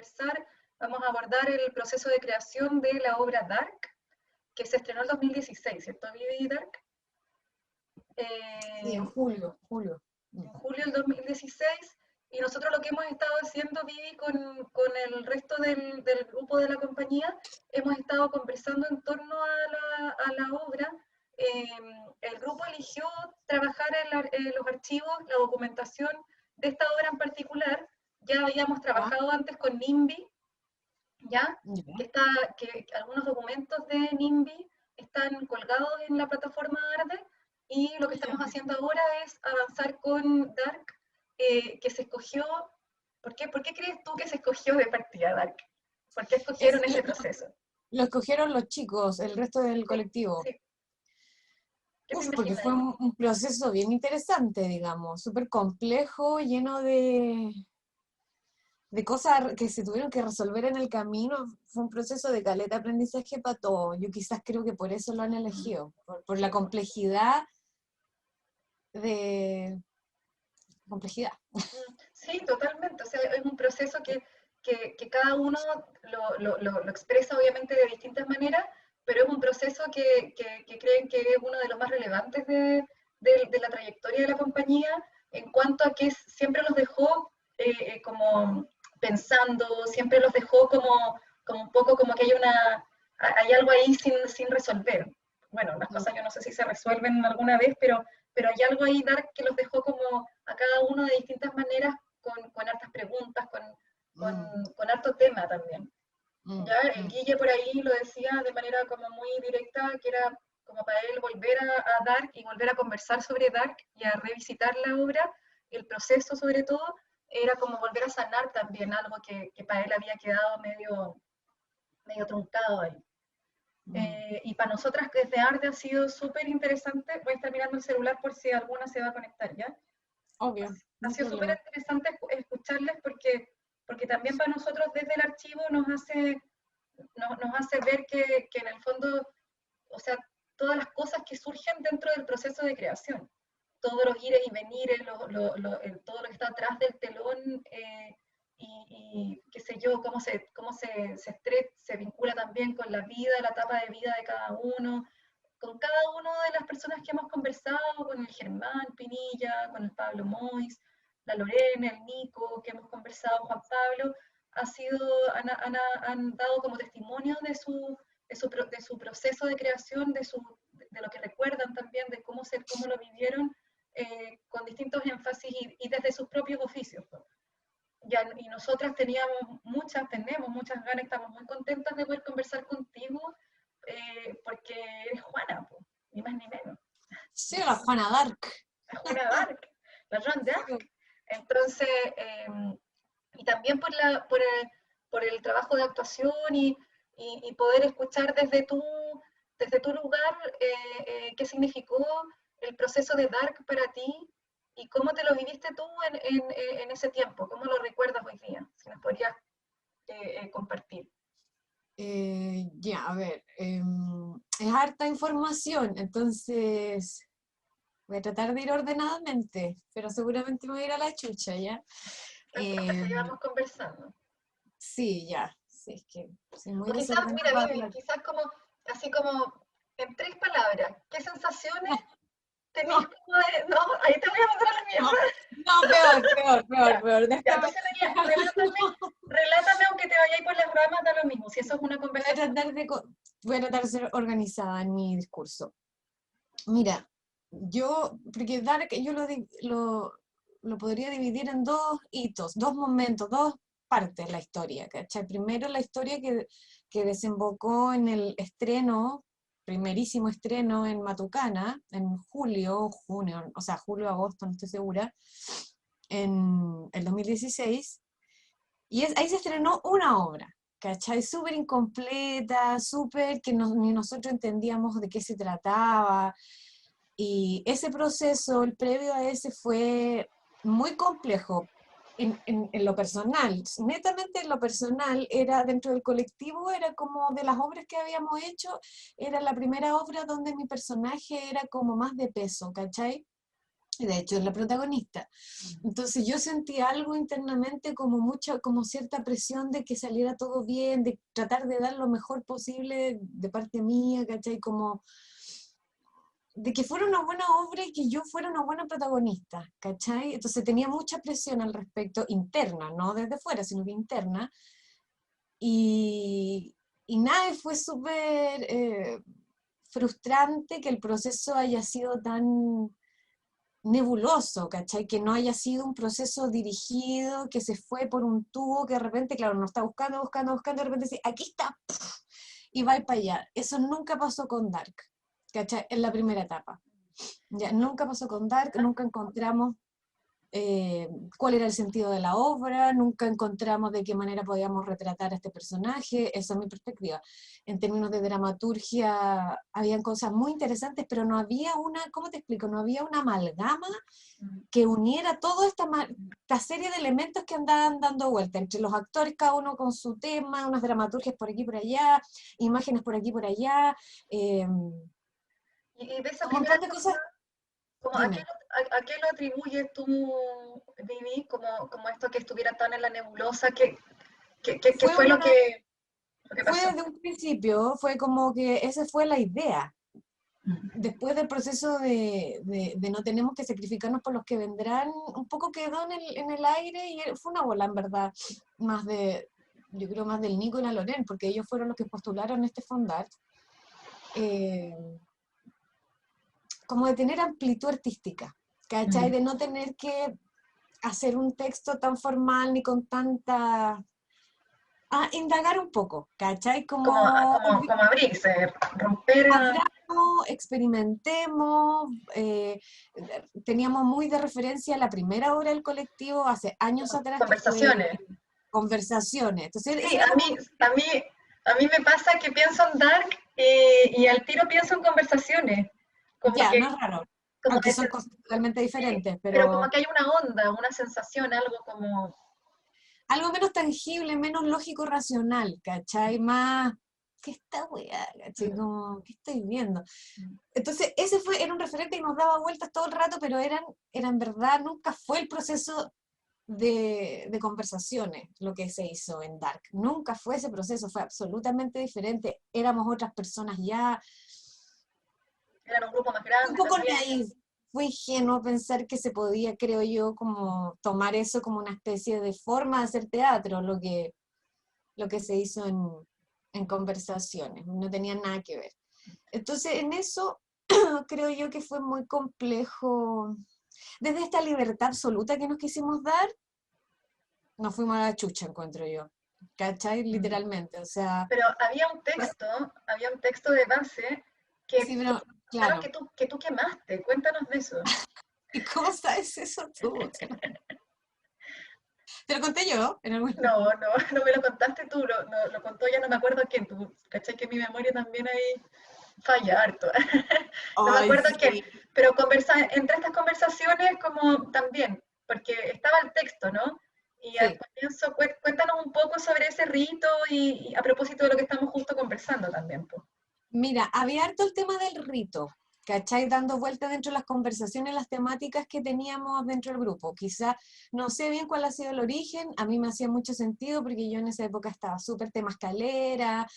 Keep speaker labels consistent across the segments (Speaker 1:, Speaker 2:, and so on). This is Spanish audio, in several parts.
Speaker 1: conversar, vamos a abordar el proceso de creación de la obra Dark, que se estrenó en 2016, ¿cierto, Vivi, Dark?
Speaker 2: Sí, en julio.
Speaker 1: En julio del 2016, y nosotros lo que hemos estado haciendo, Vivi, con el resto del grupo de la compañía, hemos estado conversando en torno a la obra. El grupo eligió trabajar en los archivos, la documentación de esta obra en particular. Ya habíamos trabajado antes con NIMBY, ¿ya?
Speaker 2: Ya.
Speaker 1: Que algunos documentos de NIMBY están colgados en la plataforma Arde, y lo que estamos haciendo ahora es avanzar con Dark, que se escogió. ¿Por qué crees tú que se escogió de partida Dark? ¿Por qué escogieron ese proceso?
Speaker 2: Lo escogieron los chicos, el resto del
Speaker 1: Sí,
Speaker 2: colectivo.
Speaker 1: sí. ¿Qué te
Speaker 2: Porque
Speaker 1: imaginas
Speaker 2: fue
Speaker 1: ahí?
Speaker 2: un proceso bien interesante, digamos, súper complejo, lleno de cosas que se tuvieron que resolver en el camino. Fue un proceso de caleta de aprendizaje para todos. Yo quizás creo que por eso lo han elegido, por la
Speaker 1: Sí,
Speaker 2: complejidad de... complejidad.
Speaker 1: sí, totalmente. O sea, es un proceso que cada uno lo expresa obviamente de distintas maneras, pero es un proceso que creen que es uno de los más relevantes de la trayectoria de la compañía, en cuanto a que siempre los dejó como pensando, siempre los dejó como un poco como que hay algo ahí sin resolver. Bueno, las cosas yo no sé si se resuelven alguna vez, pero hay algo ahí, Dark, que los dejó como a cada uno de distintas maneras, con hartas preguntas,
Speaker 2: Mm,
Speaker 1: con harto tema también.
Speaker 2: mm,
Speaker 1: Ya el
Speaker 2: mm,
Speaker 1: Guille por ahí lo decía de manera como muy directa, que era como para él volver a Dark y volver a conversar sobre Dark y a revisitar la obra, el proceso sobre todo, era como volver a sanar también algo que para él había quedado medio truncado ahí.
Speaker 2: mm.
Speaker 1: Y para nosotras que desde Arde ha sido súper interesante. Voy a estar mirando el celular por si alguna se va a conectar, ¿ya?
Speaker 2: Obvio, no
Speaker 1: Ha
Speaker 2: hay
Speaker 1: sido súper
Speaker 2: problema.
Speaker 1: interesante escucharles, porque también para nosotros desde el archivo nos hace ver que en el fondo, o sea, todas las cosas que surgen dentro del proceso de creación, todos los ires y venires, todo lo que está atrás del telón, y qué sé yo, se vincula también con la vida, la etapa de vida de cada uno, con cada una de las personas que hemos conversado, con el Germán Pinilla, con el Pablo Mois, la Lorena, el Nico, que hemos conversado, Juan Pablo, han dado como testimonio de su proceso de creación, de lo que recuerdan también, de cómo lo vivieron, con distintos énfasis y desde sus propios oficios. Y nosotras tenemos muchas ganas, estamos muy contentas de poder conversar contigo, porque eres Juana, ni más ni menos.
Speaker 2: Sí, la Juana Dark.
Speaker 1: La Juana Dark, la Joan
Speaker 2: Sí.
Speaker 1: d'Arc. Entonces, y también por el trabajo de actuación y poder escuchar desde tu lugar, qué significó el proceso de Dark para ti y cómo te lo viviste tú en ese tiempo, cómo lo recuerdas hoy día, si nos podrías compartir.
Speaker 2: Ya, a ver, es harta información, entonces voy a tratar de ir ordenadamente, pero seguramente me voy a ir a la chucha, ¿ya?
Speaker 1: No importa si
Speaker 2: Em,
Speaker 1: llevamos conversando.
Speaker 2: sí, ya, sí, es que soy muy
Speaker 1: O quizás, mira,
Speaker 2: desordenada para
Speaker 1: Vivi,
Speaker 2: hablar.
Speaker 1: quizás así como en 3 palabras, ¿qué sensaciones tenías
Speaker 2: No,
Speaker 1: como de, no, ahí te voy a mandar a la
Speaker 2: no,
Speaker 1: mierda?
Speaker 2: no, peor, peor, peor,
Speaker 1: Ya,
Speaker 2: peor,
Speaker 1: ya,
Speaker 2: déjame.
Speaker 1: entonces sería, relátame aunque te vayáis por las ramas, da lo mismo, si eso es una
Speaker 2: Voy a
Speaker 1: conversación.
Speaker 2: tratar voy a tratar de ser organizada en mi discurso. Mira, porque Dark yo lo podría dividir en dos hitos, dos momentos, dos partes la historia, ¿cachai? Primero la historia que desembocó en el estreno, primerísimo estreno en Matucana, en julio, junio, o sea, julio, agosto, no estoy segura, en el 2016, y ahí se estrenó una obra, ¿cachai? Súper incompleta, súper que ni nosotros entendíamos de qué se trataba, y ese proceso, el previo a ese, fue muy complejo en lo personal. Netamente en lo personal, era dentro del colectivo, era como de las obras que habíamos hecho, era la primera obra donde mi personaje era como más de peso, ¿cachai? Y de hecho es la protagonista. Entonces yo sentí algo internamente como como cierta presión de que saliera todo bien, de tratar de dar lo mejor posible de parte mía, ¿cachai? Como de que fuera una buena obra y que yo fuera una buena protagonista, ¿cachai? Entonces tenía mucha presión al respecto, interna, no desde fuera, sino que interna. Y, y nada, fue súper frustrante que el proceso haya sido tan nebuloso, ¿cachai? Que no haya sido un proceso dirigido, que se fue por un tubo, que de repente, claro, no está buscando, buscando, buscando, de repente dice, aquí está, ¡puf! Y va para allá. Eso nunca pasó con Dark, ¿cachai? En la primera etapa. Ya, nunca pasó con Dark, nunca encontramos cuál era el sentido de la obra, nunca encontramos de qué manera podíamos retratar a este personaje, esa es mi perspectiva. En términos de dramaturgia, habían cosas muy interesantes, pero no había una, ¿cómo te explico? No había una amalgama que uniera toda esta serie de elementos que andaban dando vuelta, entre los actores, cada uno con su tema, unas dramaturgias por aquí por allá, imágenes por aquí por allá, un
Speaker 1: Y de esa primera
Speaker 2: montón de
Speaker 1: etapa,
Speaker 2: cosas.
Speaker 1: como
Speaker 2: Dime.
Speaker 1: a qué lo atribuyes tú, Vivi, como esto que estuviera tan en la nebulosa? ¿Qué
Speaker 2: Fue
Speaker 1: fue
Speaker 2: una,
Speaker 1: lo que
Speaker 2: fue
Speaker 1: pasó?
Speaker 2: desde un principio, fue como que esa fue la idea. Después del proceso de no tenemos que sacrificarnos por los que vendrán, un poco quedó en el aire y fue una bola, en verdad, más yo creo más del Nico y la Loren, porque ellos fueron los que postularon este fondart, eh, como de tener amplitud artística, ¿cachai?
Speaker 1: Mm.
Speaker 2: De no tener que hacer un texto tan formal ni con tanta... indagar un poco, ¿cachai? Como
Speaker 1: Como abrirse, romper
Speaker 2: abramos, experimentemos, teníamos muy de referencia la primera obra del colectivo hace años atrás que fue
Speaker 1: conversaciones.
Speaker 2: Conversaciones. Entonces,
Speaker 1: Sí,
Speaker 2: eso era como,
Speaker 1: a mí me pasa que pienso en Dark y al tiro pienso en conversaciones. Como
Speaker 2: ya,
Speaker 1: que,
Speaker 2: no es raro,
Speaker 1: como
Speaker 2: aunque
Speaker 1: que
Speaker 2: son cosas totalmente
Speaker 1: sí,
Speaker 2: diferentes,
Speaker 1: pero como
Speaker 2: pero
Speaker 1: que hay una onda, una sensación, algo como...
Speaker 2: algo menos tangible, menos lógico, racional, ¿cachai? Más, ¿qué esta weá? ¿Cachai?
Speaker 1: Mm,
Speaker 2: Como, ¿qué estoy viendo?
Speaker 1: mm,
Speaker 2: Entonces, era un referente que nos daba vueltas todo el rato, pero eran verdad, nunca fue el proceso de conversaciones lo que se hizo en Dark. Nunca fue ese proceso, fue absolutamente diferente. Éramos otras personas ya.
Speaker 1: eran un grupo más
Speaker 2: Un
Speaker 1: grande
Speaker 2: poco
Speaker 1: también.
Speaker 2: naif, fue ingenuo pensar que se podía, creo yo, como tomar eso como una especie de forma de hacer teatro, lo que se hizo en conversaciones. No tenía nada que ver. Entonces, en eso creo yo que fue muy complejo. Desde esta libertad absoluta que nos quisimos dar, nos fuimos a la chucha, encuentro yo. ¿Cachai?
Speaker 1: Mm.
Speaker 2: Literalmente. O sea,
Speaker 1: Pero había un texto de base
Speaker 2: sí,
Speaker 1: que
Speaker 2: pero
Speaker 1: contaron
Speaker 2: claro.
Speaker 1: que tú quemaste. Cuéntanos de eso.
Speaker 2: ¿Y cómo sabes eso tú? Te lo conté yo en algún...
Speaker 1: No me lo contaste tú, lo contó ya no me acuerdo quién. Tú, ¿cachai? Que mi memoria también ahí falla harto. No me
Speaker 2: Ay,
Speaker 1: acuerdo quién,
Speaker 2: sí.
Speaker 1: pero entre estas conversaciones como también, porque estaba el texto, ¿no? Y al
Speaker 2: Sí.
Speaker 1: comienzo, cuéntanos un poco sobre ese rito y a propósito de lo que estamos justo conversando también, pues.
Speaker 2: Mira, había harto el tema del rito, ¿cachai? Dando vuelta dentro de las conversaciones, las temáticas que teníamos dentro del grupo. Quizá, no sé bien cuál ha sido el origen, a mí me hacía mucho sentido porque yo en esa época estaba súper tema escalera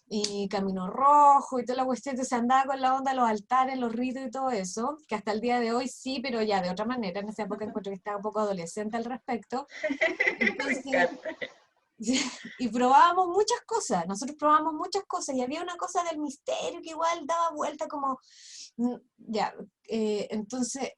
Speaker 2: y camino rojo y toda la cuestión, entonces andaba con la onda, los altares, los ritos y todo eso, que hasta el día de hoy sí, pero ya de otra manera, en esa época encuentro que estaba un poco adolescente al respecto.
Speaker 1: Me
Speaker 2: Entonces,
Speaker 1: encanta.
Speaker 2: y probábamos muchas cosas, nosotros probábamos muchas cosas y había una cosa del misterio que igual daba vuelta como, ya, entonces,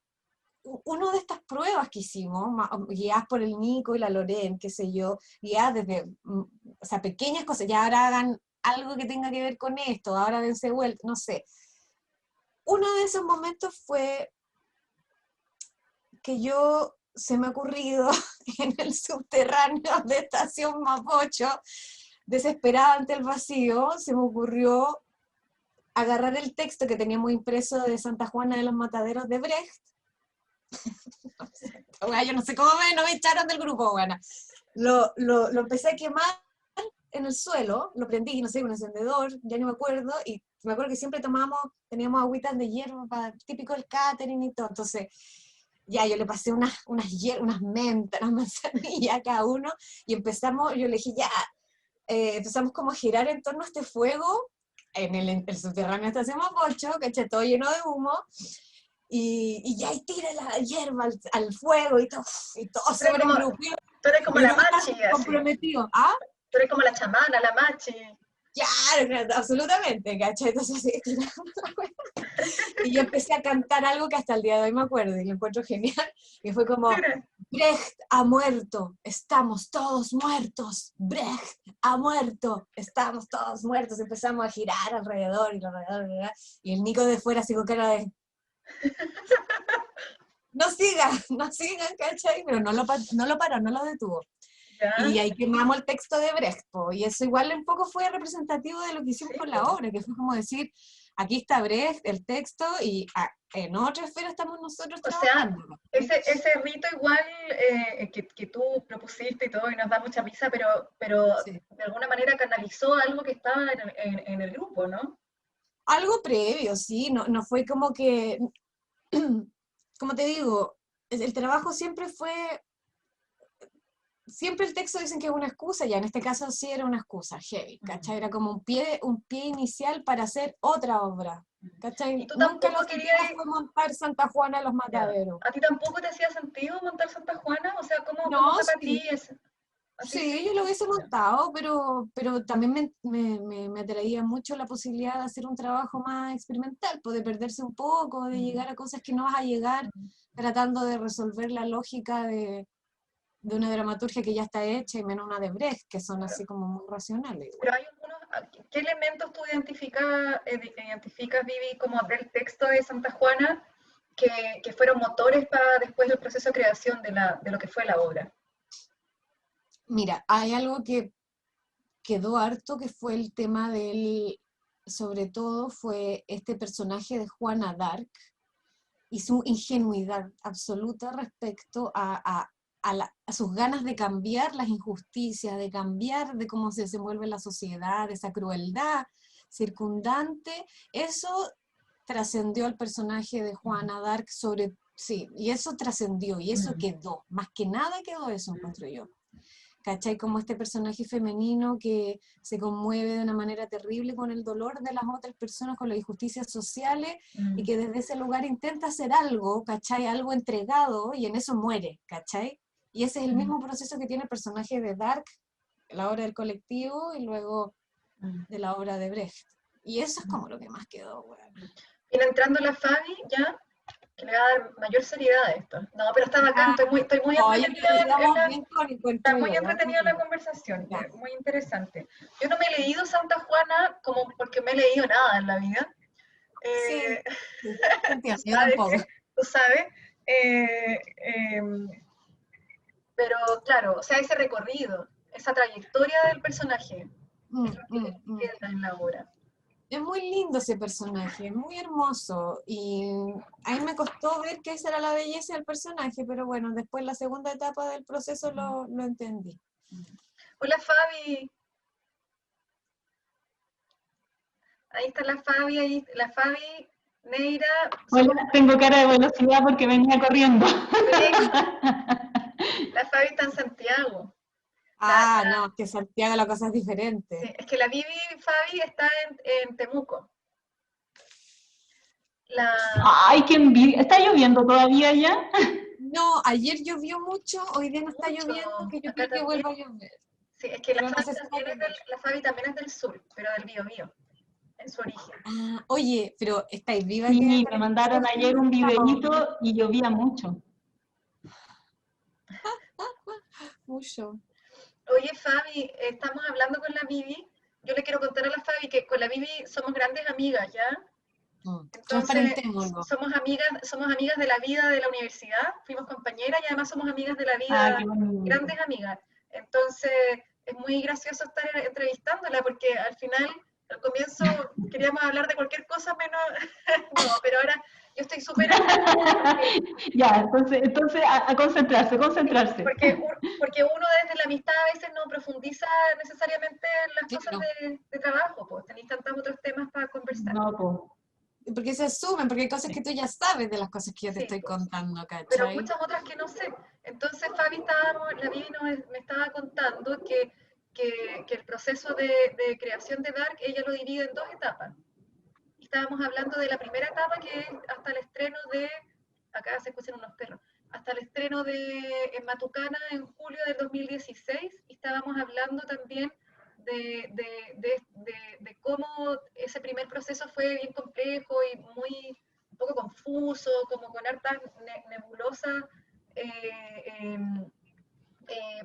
Speaker 2: una de estas pruebas que hicimos, guiadas por el Nico y la Loren, qué sé yo, guiadas desde, o sea, pequeñas cosas, ya ahora hagan algo que tenga que ver con esto, ahora dense vuelta, no sé. Uno de esos momentos fue que yo se me ha ocurrido en el subterráneo de Estación Mapocho, desesperada ante el vacío, se me ocurrió agarrar el texto que teníamos impreso de Santa Juana de los Mataderos de Brecht. Yo no sé cómo no me echaron del grupo, bueno. Lo empecé a quemar en el suelo, lo prendí, no sé, un encendedor, ya no me acuerdo, y me acuerdo que siempre teníamos agüitas de hierba, típico del catering y todo, entonces ya yo le pasé unas mentas, unas manzanillas a cada uno, y empezamos, yo le dije, ya, empezamos como a girar en torno a este fuego, en el subterráneo de Estación Mapocho, ¿cachai? Todo lleno de humo, y ya, y tira la hierba al fuego, y todo
Speaker 1: Tú eres
Speaker 2: súper
Speaker 1: como,
Speaker 2: engrupido,
Speaker 1: tú eres como
Speaker 2: mi
Speaker 1: la
Speaker 2: grupo está
Speaker 1: machi,
Speaker 2: súper
Speaker 1: así.
Speaker 2: comprometido, ¿ah?
Speaker 1: Tú eres como la chamana, la machi.
Speaker 2: Claro, claro, absolutamente, ¿cachai? Entonces, así, y yo empecé a cantar algo que hasta el día de hoy me acuerdo, y lo encuentro genial, y fue como,
Speaker 1: Mira,
Speaker 2: Brecht ha muerto, estamos todos muertos, Brecht ha muerto, estamos todos muertos, empezamos a girar alrededor, y el Nico de fuera así con cara de, no sigan, ¿cachai? Pero no lo paró, no lo detuvo. Y
Speaker 1: ya,
Speaker 2: ahí quemamos el texto de Brecht, po, y eso igual un poco fue representativo de lo que hicimos
Speaker 1: sí,
Speaker 2: con la
Speaker 1: po.
Speaker 2: obra, que fue como decir, aquí está Brecht, el texto, y en otra esfera estamos nosotros
Speaker 1: O sea,
Speaker 2: trabajando.
Speaker 1: ese rito igual que tú propusiste y todo, y nos da mucha risa, pero
Speaker 2: Sí.
Speaker 1: de alguna manera canalizó algo que estaba en el grupo, ¿no?
Speaker 2: Algo previo, sí, no fue como que, como te digo, el trabajo siempre el texto dicen que es una excusa, ya en este caso sí era una excusa, heavy, ¿cachai? Era como un pie inicial para hacer otra obra,
Speaker 1: Y
Speaker 2: ¿cachai?
Speaker 1: tú
Speaker 2: Nunca el
Speaker 1: tampoco
Speaker 2: objetivo
Speaker 1: querías,
Speaker 2: fue montar Santa Juana de los
Speaker 1: ya,
Speaker 2: Mataderos.
Speaker 1: ¿a ti tampoco te hacía sentido montar Santa Juana? O sea, ¿cómo
Speaker 2: No,
Speaker 1: fue para ti
Speaker 2: sí,
Speaker 1: ese? ¿A ti sí?
Speaker 2: sí, yo lo hubiese
Speaker 1: Ya.
Speaker 2: montado, pero también me atraía mucho la posibilidad de hacer un trabajo más experimental, pues de perderse un poco, de
Speaker 1: Mm,
Speaker 2: llegar a cosas que no vas a llegar
Speaker 1: mm.
Speaker 2: tratando de resolver la lógica de una dramaturgia que ya está hecha y menos una de Brecht, que son así como muy racionales
Speaker 1: Pero
Speaker 2: igual.
Speaker 1: hay algunos, ¿qué elementos tú identificas, Vivi, como del texto de Santa Juana que fueron motores para después del proceso de creación de lo que fue la obra?
Speaker 2: Mira, hay algo que quedó harto, que fue el tema sobre todo fue este personaje de Juana d'Arc y su ingenuidad absoluta respecto a sus ganas de cambiar las injusticias, de cambiar de cómo se desenvuelve la sociedad, esa crueldad circundante. Eso trascendió al personaje de Juana d'Arc sí, y eso trascendió, y eso
Speaker 1: Mm,
Speaker 2: quedó, más que nada quedó eso,
Speaker 1: mm,
Speaker 2: encuentro yo. ¿Cachai? Como este personaje femenino que se conmueve de una manera terrible con el dolor de las otras personas, con las injusticias sociales, y
Speaker 1: mm,
Speaker 2: que desde ese lugar intenta hacer algo, ¿cachai? Algo entregado, y en eso muere, ¿cachai? Y ese es el
Speaker 1: mm,
Speaker 2: mismo proceso que tiene el personaje de Dark, la obra del colectivo, y luego
Speaker 1: mm.
Speaker 2: de la obra de Brecht. Y eso es como lo que más quedó, weón.
Speaker 1: Viene entrando la Fabi ya, que le va a dar mayor seriedad a esto. No, pero está bacán,
Speaker 2: Ya,
Speaker 1: estoy muy
Speaker 2: oye,
Speaker 1: entretenida
Speaker 2: pero
Speaker 1: en
Speaker 2: digamos
Speaker 1: la,
Speaker 2: bien con
Speaker 1: está
Speaker 2: encuentro
Speaker 1: muy
Speaker 2: yo, ya,
Speaker 1: entretenida la
Speaker 2: tranquilo.
Speaker 1: conversación,
Speaker 2: Ya,
Speaker 1: muy interesante. Yo no me he leído Santa Juana como porque me he leído nada en la vida.
Speaker 2: sí,
Speaker 1: Eh,
Speaker 2: sí, te
Speaker 1: tú
Speaker 2: entiendo, yo
Speaker 1: sabes
Speaker 2: tampoco.
Speaker 1: que, tú sabes. Eh, eh, pero claro, o sea, ese recorrido, esa trayectoria del personaje es
Speaker 2: Mm,
Speaker 1: lo que
Speaker 2: mm, mm.
Speaker 1: queda en la obra.
Speaker 2: Es muy lindo ese personaje, es muy hermoso. Y a mí me costó ver que esa era la belleza del personaje, pero bueno, después la segunda etapa del proceso lo entendí.
Speaker 1: Hola Fabi, ahí está la Fabi, ahí, la Fabi, Neira,
Speaker 3: Hola,
Speaker 1: somos,
Speaker 3: tengo cara de velocidad porque venía corriendo.
Speaker 1: la Fabi está en Santiago.
Speaker 2: Ah, no, es que Santiago la cosa es diferente.
Speaker 1: Sí, es que la Vivi Fabi está en Temuco. La,
Speaker 3: Ay, qué envidia. ¿Está lloviendo todavía ya?
Speaker 2: No, ayer llovió mucho, hoy día no está
Speaker 1: mucho,
Speaker 2: lloviendo, que yo
Speaker 1: acá
Speaker 2: creo que
Speaker 1: también.
Speaker 2: vuelva a llover.
Speaker 1: Sí, es que
Speaker 2: Pero no se sabe qué día.
Speaker 1: La Fabi también es del sur, pero del Biobío, en su origen.
Speaker 2: Ah, oye, pero ¿estáis viva que
Speaker 3: Sí, me
Speaker 2: parece que
Speaker 3: mandaron
Speaker 2: está
Speaker 3: ayer un
Speaker 2: nublado?
Speaker 3: videíto y llovía mucho.
Speaker 2: Mucho.
Speaker 1: Oye, Fabi, estamos hablando con la Vivi. Yo le quiero contar a la Fabi que con la Vivi somos grandes amigas, ¿ya? Entonces,
Speaker 2: Transparentémoslo.
Speaker 1: somos amigas de la vida de la universidad, fuimos compañeras y además somos amigas de la
Speaker 3: Ah,
Speaker 1: vida,
Speaker 3: qué bonito.
Speaker 1: grandes amigas. Entonces, es muy gracioso estar entrevistándola porque al final, al comienzo, queríamos hablar de cualquier cosa menos... no, pero ahora yo estoy súper...
Speaker 3: Ya, entonces a concentrarse, concentrarse.
Speaker 1: porque uno desde la amistad a veces no profundiza necesariamente en las cosas
Speaker 2: Claro.
Speaker 1: de trabajo, pues tenéis tantos otros temas para conversar.
Speaker 3: No, pues.
Speaker 2: porque se asumen, porque hay cosas que tú ya sabes de las cosas que yo te
Speaker 1: Sí,
Speaker 2: estoy
Speaker 1: pues.
Speaker 2: contando,
Speaker 1: Pero
Speaker 2: ¿cachai?
Speaker 1: muchas otras que no sé. Entonces la Vivi me estaba contando que el proceso de creación de Dark, ella lo divide en dos etapas. Estábamos hablando de la primera etapa, que es hasta el estreno de, acá se escuchan unos perros, hasta el estreno en Matucana en julio del 2016, y estábamos hablando también de cómo ese primer proceso fue bien complejo y un poco confuso, como con hartas nebulosas,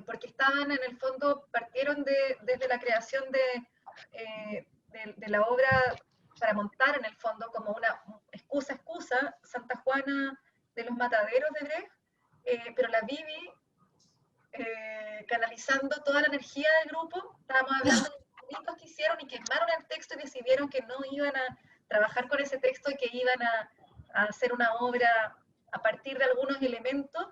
Speaker 1: porque estaban en el fondo, partieron desde la creación de la obra para montar en el fondo como una excusa, Santa Juana de los Mataderos de Brecht, pero la Bibi, canalizando toda la energía del grupo, estábamos hablando de los mitos que hicieron y quemaron el texto y decidieron que no iban a trabajar con ese texto y que iban a hacer una obra a partir de algunos elementos.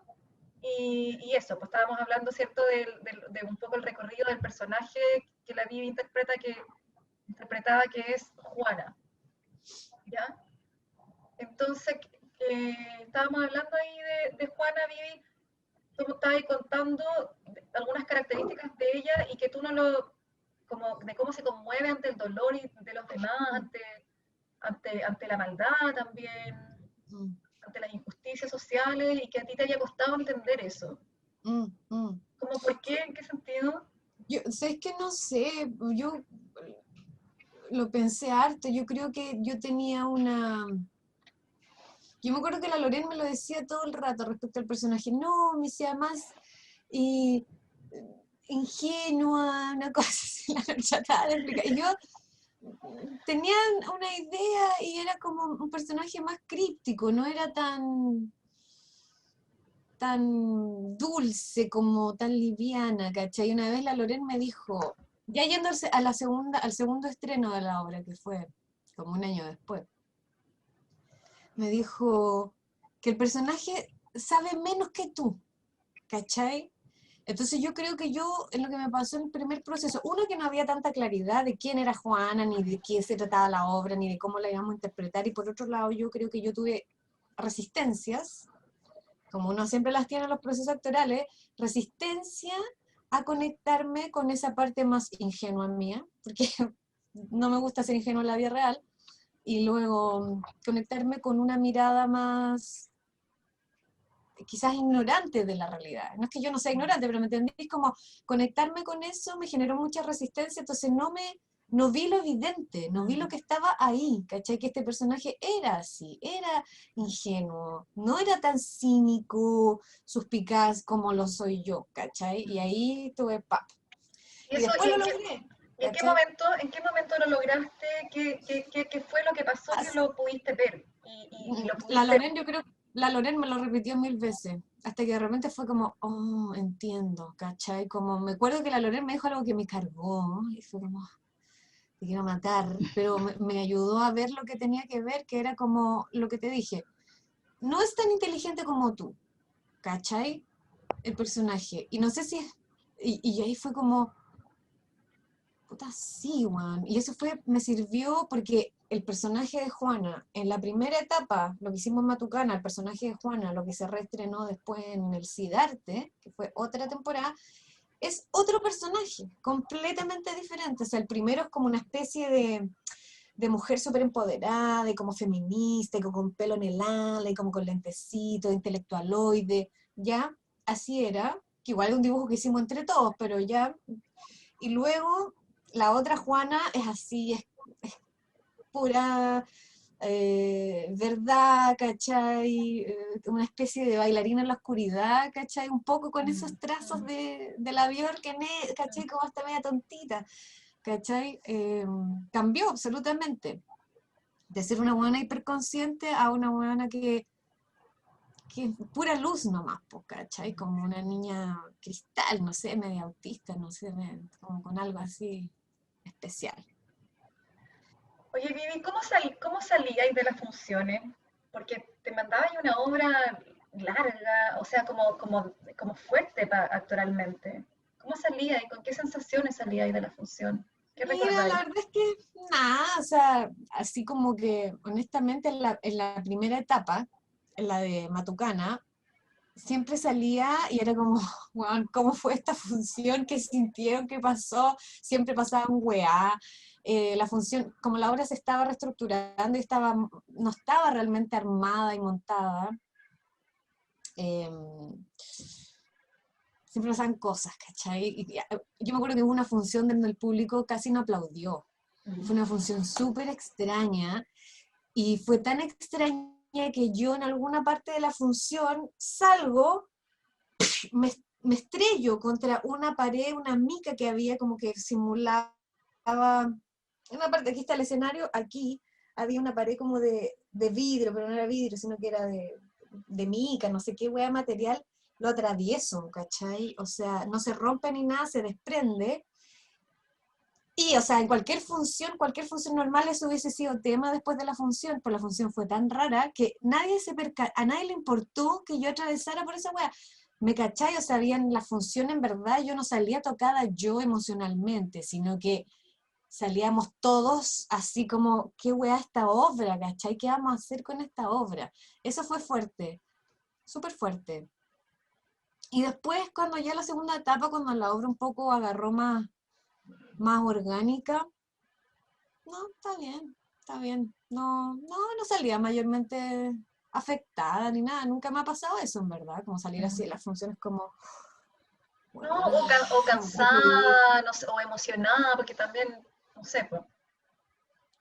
Speaker 1: Y eso, pues estábamos hablando, ¿cierto?, de un poco el recorrido del personaje que la Bibi interpretaba, que es Juana, ¿ya? Entonces, estábamos hablando ahí de Juana, Bibi, tú estabas contando algunas características de ella y que tú no como de cómo se conmueve ante el dolor de los demás, ante la maldad también,
Speaker 2: Mm,
Speaker 1: ante las injusticias sociales, y que a ti te haya costado entender eso.
Speaker 2: mm, mm.
Speaker 1: ¿Cómo por qué? ¿En qué sentido?
Speaker 2: Yo, ¿sabes qué? No sé, yo lo pensé harto, yo creo que yo tenía una... Yo me acuerdo que la Lorena me lo decía todo el rato respecto al personaje, no, me decía más y, ingenua, una cosa así, la trataba de explicar. Y yo tenía una idea y era como un personaje más críptico, no era tan dulce, como tan liviana, ¿cachai? Una vez la Loren me dijo, ya yendo a al segundo estreno de la obra, que fue como un año después, me dijo que el personaje sabe menos que tú, ¿cachai? Entonces yo creo que yo, en lo que me pasó en el primer proceso, uno, que no había tanta claridad de quién era Juana, ni de qué se trataba la obra, ni de cómo la íbamos a interpretar, y por otro lado yo creo que yo tuve resistencias, como uno siempre las tiene en los procesos actorales, resistencia a conectarme con esa parte más ingenua mía, porque no me gusta ser ingenua en la vida real, y luego conectarme con una mirada más quizás ignorante de la realidad. No es que yo no sea ignorante, pero me entendís, como conectarme con eso me generó mucha resistencia, entonces no vi lo evidente, no vi lo que estaba ahí, ¿cachai? Que este personaje era así, era ingenuo, no era tan cínico, suspicaz como lo soy yo, ¿cachai? Y ahí tuve pap.
Speaker 1: ¿Y
Speaker 2: Y
Speaker 1: eso,
Speaker 2: después lo logré, ¿cachai?
Speaker 1: en qué momento lo lograste? ¿Qué fue lo que pasó que
Speaker 2: As-
Speaker 1: lo pudiste ver? Y lo
Speaker 2: La
Speaker 1: pudiste...
Speaker 2: Loren, yo creo, la Loren me lo repitió 1000 veces, hasta que de repente fue como, oh, entiendo, ¿cachai? Como me acuerdo que la Loren me dijo algo que me cargó, y fue como, te quiero matar, pero me ayudó a ver lo que tenía que ver, que era como lo que te dije, no es tan inteligente como tú, ¿cachai? El personaje, y no sé si es, y ahí fue como, puta, sí, weón. Y eso me sirvió porque el personaje de Juana, en la primera etapa, lo que hicimos en Matucana, el personaje de Juana, lo que se reestrenó después en el Sidarte, que fue otra temporada, es otro personaje, completamente diferente. O sea, el primero es como una especie de mujer súper empoderada, y como feminista, y con pelo en el ala, y como con lentecitos, intelectualoide, ya, así era, que igual es un dibujo que hicimos entre todos, pero ya. Y luego la otra Juana es así, es pura verdad, ¿cachai? Una especie de bailarina en la oscuridad, ¿cachai? Un poco con esos trazos de la Björk, ¿cachai? Como hasta media tontita, ¿cachai? Cambió absolutamente de ser una buena hiperconsciente a una buena que es pura luz nomás, pues, ¿cachai? Como una niña cristal, no sé, media autista, no sé, como con algo así especial.
Speaker 1: Oye, Vivi, ¿cómo salíais de las funciones? Porque te mandaba yo una obra larga, o sea, como fuerte actoralmente. ¿Cómo salíais? ¿Con qué sensaciones salíais de la función? ¿Qué
Speaker 2: Mira,
Speaker 1: recordáis?
Speaker 2: la verdad es que nada, o sea, así como que honestamente en la primera etapa, en la de Matucana, siempre salía y era como, weón, ¿cómo fue esta función? ¿Qué sintieron? ¿Qué pasó? Siempre pasaba un weá. La función, como la obra se estaba reestructurando y no estaba realmente armada y montada, eh, siempre pasaban cosas, ¿cachai? Yo me acuerdo que hubo una función donde el público casi no aplaudió. Fue una función súper extraña y fue tan extraña que yo en alguna parte de la función salgo, me, me estrello contra una pared, una mica que había como que simulaba, en una parte, aquí está el escenario, aquí había una pared como de vidrio, pero no era vidrio, sino que era de mica, no sé qué hueá material, lo atravieso, ¿cachai? O sea, no se rompe ni nada, se desprende. Y, o sea, en cualquier función normal, eso hubiese sido tema después de la función, pues la función fue tan rara que a nadie le importó que yo atravesara por esa wea. ¿Me cachai? O sea, habían la función en verdad, yo no salía tocada yo emocionalmente, sino que salíamos todos así como, ¿qué wea esta obra? ¿Cachai? ¿Qué vamos a hacer con esta obra? Eso fue fuerte, súper fuerte. Y después, cuando ya la segunda etapa, cuando la obra un poco agarró más orgánica, no, está bien, está bien. No, no, no salía mayormente afectada ni nada. Nunca me ha pasado eso, en verdad, como salir así de las funciones como,
Speaker 1: No,
Speaker 2: bueno,
Speaker 1: o
Speaker 2: aburrida.
Speaker 1: cansada, no sé, o emocionada, porque también, no sé, pues.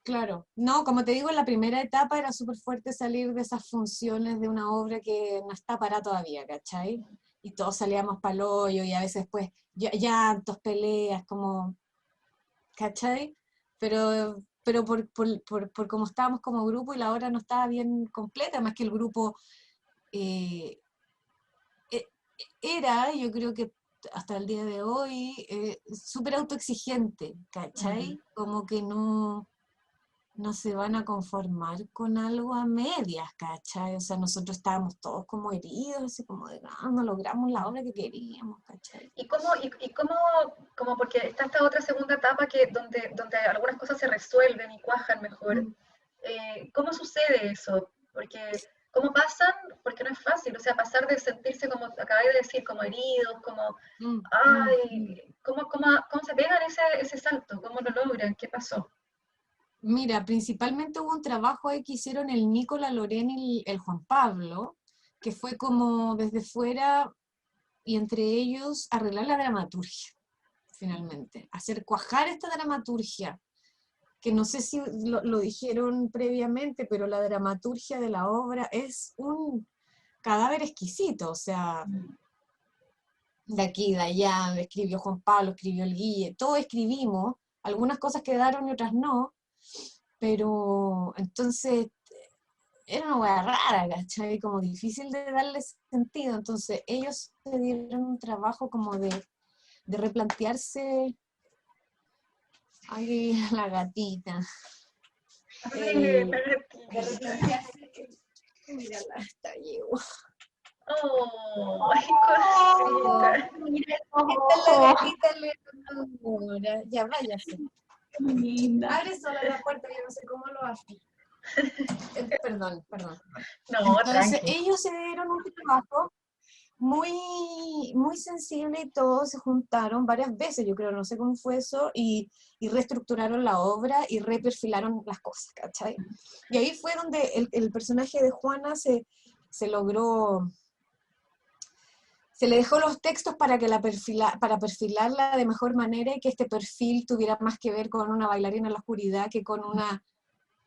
Speaker 2: Claro, no, como te digo, en la primera etapa era súper fuerte salir de esas funciones de una obra que no está para todavía, ¿cachai? Y todos salíamos pa'l hoyo y a veces pues llantos, peleas, como, ¿cachai? Pero por cómo estábamos como grupo y la obra no estaba bien completa, más que el grupo eh, e- era, yo creo que hasta el día de hoy, súper autoexigente, ¿cachai? Como que no se van a conformar con algo a medias, ¿cachai? O sea, nosotros estábamos todos como heridos, así como de, no logramos la obra que queríamos, ¿cachai?
Speaker 1: Como porque está esta otra segunda etapa que donde algunas cosas se resuelven y cuajan mejor,
Speaker 2: Mm,
Speaker 1: ¿cómo sucede eso? Porque, ¿cómo pasan? Porque no es fácil, o sea, pasar de sentirse como acabáis de decir, como heridos, como,
Speaker 2: mm, mm.
Speaker 1: ay, ¿cómo se pegan ese salto? ¿Cómo lo logran? ¿Qué pasó?
Speaker 2: Mira, principalmente hubo un trabajo ahí que hicieron el Nicola, Loren y el Juan Pablo, que fue como desde fuera y entre ellos arreglar la dramaturgia, finalmente, hacer cuajar esta dramaturgia, que no sé si lo dijeron previamente, pero la dramaturgia de la obra es un cadáver exquisito, o sea, de aquí, de allá, escribió Juan Pablo, escribió el Guille, todos escribimos, algunas cosas quedaron y otras no, pero entonces era una hueá rara, ¿cachai? Como difícil de darle sentido, entonces ellos se dieron un trabajo como de replantearse, ay, la gatita,
Speaker 1: Ay, la
Speaker 2: de
Speaker 1: gatita.
Speaker 2: replantearse, mírala, está yegua.
Speaker 1: Oh, ay,
Speaker 2: Oh,
Speaker 1: cosita.
Speaker 3: Mira
Speaker 2: esta
Speaker 3: esos
Speaker 2: es la
Speaker 3: ojos,
Speaker 2: gatita Leonora. Ya, váyase.
Speaker 3: qué linda.
Speaker 2: Abre sola la puerta, yo no sé cómo lo hace. Perdón, perdón.
Speaker 1: No,
Speaker 2: Entonces,
Speaker 1: tranqui.
Speaker 2: ellos se dieron un trabajo muy sensible y todos se juntaron varias veces, yo creo, no sé cómo fue eso, y reestructuraron la obra y reperfilaron las cosas, ¿cachai? Y ahí fue donde el personaje de Juana se logró, se le dejó los textos para para perfilarla de mejor manera y que este perfil tuviera más que ver con una bailarina en la oscuridad que con una,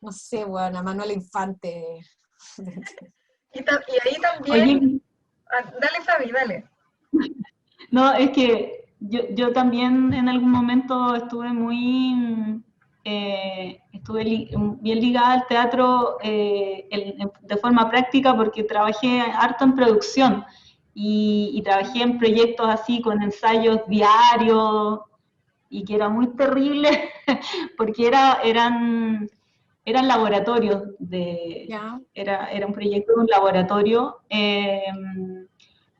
Speaker 2: no sé, bueno, Manuela Infante.
Speaker 1: Y ahí también,
Speaker 3: Oye,
Speaker 1: dale Fabi, dale.
Speaker 3: no, es que yo también en algún momento estuve bien ligada al teatro de forma práctica porque trabajé harto en producción y trabajé en proyectos así con ensayos diarios y que era muy terrible porque eran laboratorios,
Speaker 2: ¿Ya?
Speaker 3: era un proyecto de un laboratorio.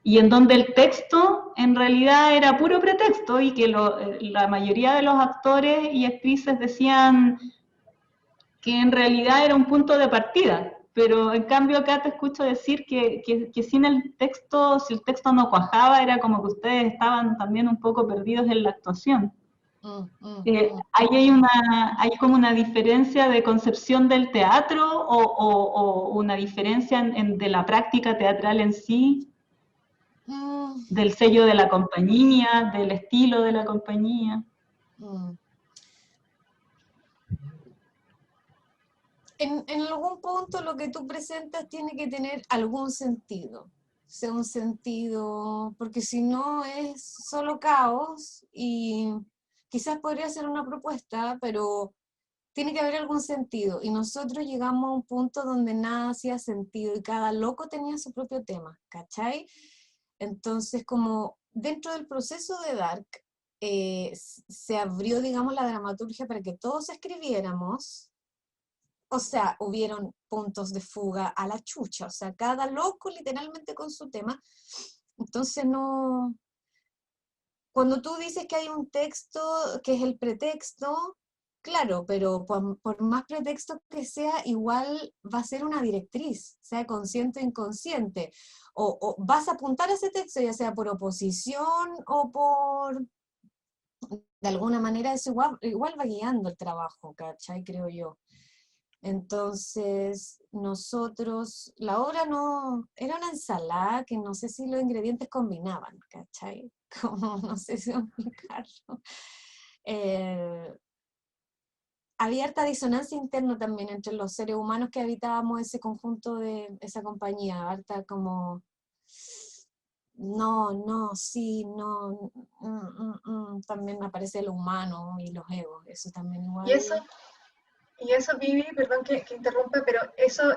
Speaker 3: y en donde el texto en realidad era puro pretexto y que la mayoría de los actores y actrices decían que en realidad era un punto de partida, pero en cambio acá te escucho decir que sin el texto, si el texto no cuajaba, era como que ustedes estaban también un poco perdidos en la actuación. Hay como una diferencia de concepción del teatro o una diferencia de la práctica teatral en sí, del sello de la compañía, del estilo de la compañía.
Speaker 2: En algún punto lo que tú presentas tiene que tener algún sentido, sea un sentido, porque si no es solo caos y quizás podría ser una propuesta, pero tiene que haber algún sentido. Y nosotros llegamos a un punto donde nada hacía sentido y cada loco tenía su propio tema, ¿cachai? Entonces, como dentro del proceso de Dark, se abrió, digamos, la dramaturgia para que todos escribiéramos. O sea, hubieron puntos de fuga a la chucha, o sea, cada loco literalmente con su tema. Entonces no... Cuando tú dices que hay un texto que es el pretexto, claro, pero por más pretexto que sea, igual va a ser una directriz, sea consciente o inconsciente. O vas a apuntar a ese texto, ya sea por oposición o por... De alguna manera eso igual va guiando el trabajo, ¿cachai? Creo yo. Entonces, nosotros, la obra no, era una ensalada que no sé si los ingredientes combinaban, ¿cachai? Como, no sé si explicarlo. Había harta disonancia interna también entre los seres humanos que habitábamos ese conjunto de esa compañía, harta como, no, sí, no, también aparece lo humano y los egos, eso también igual.
Speaker 1: Y eso, Vivi, perdón que interrumpa, pero eso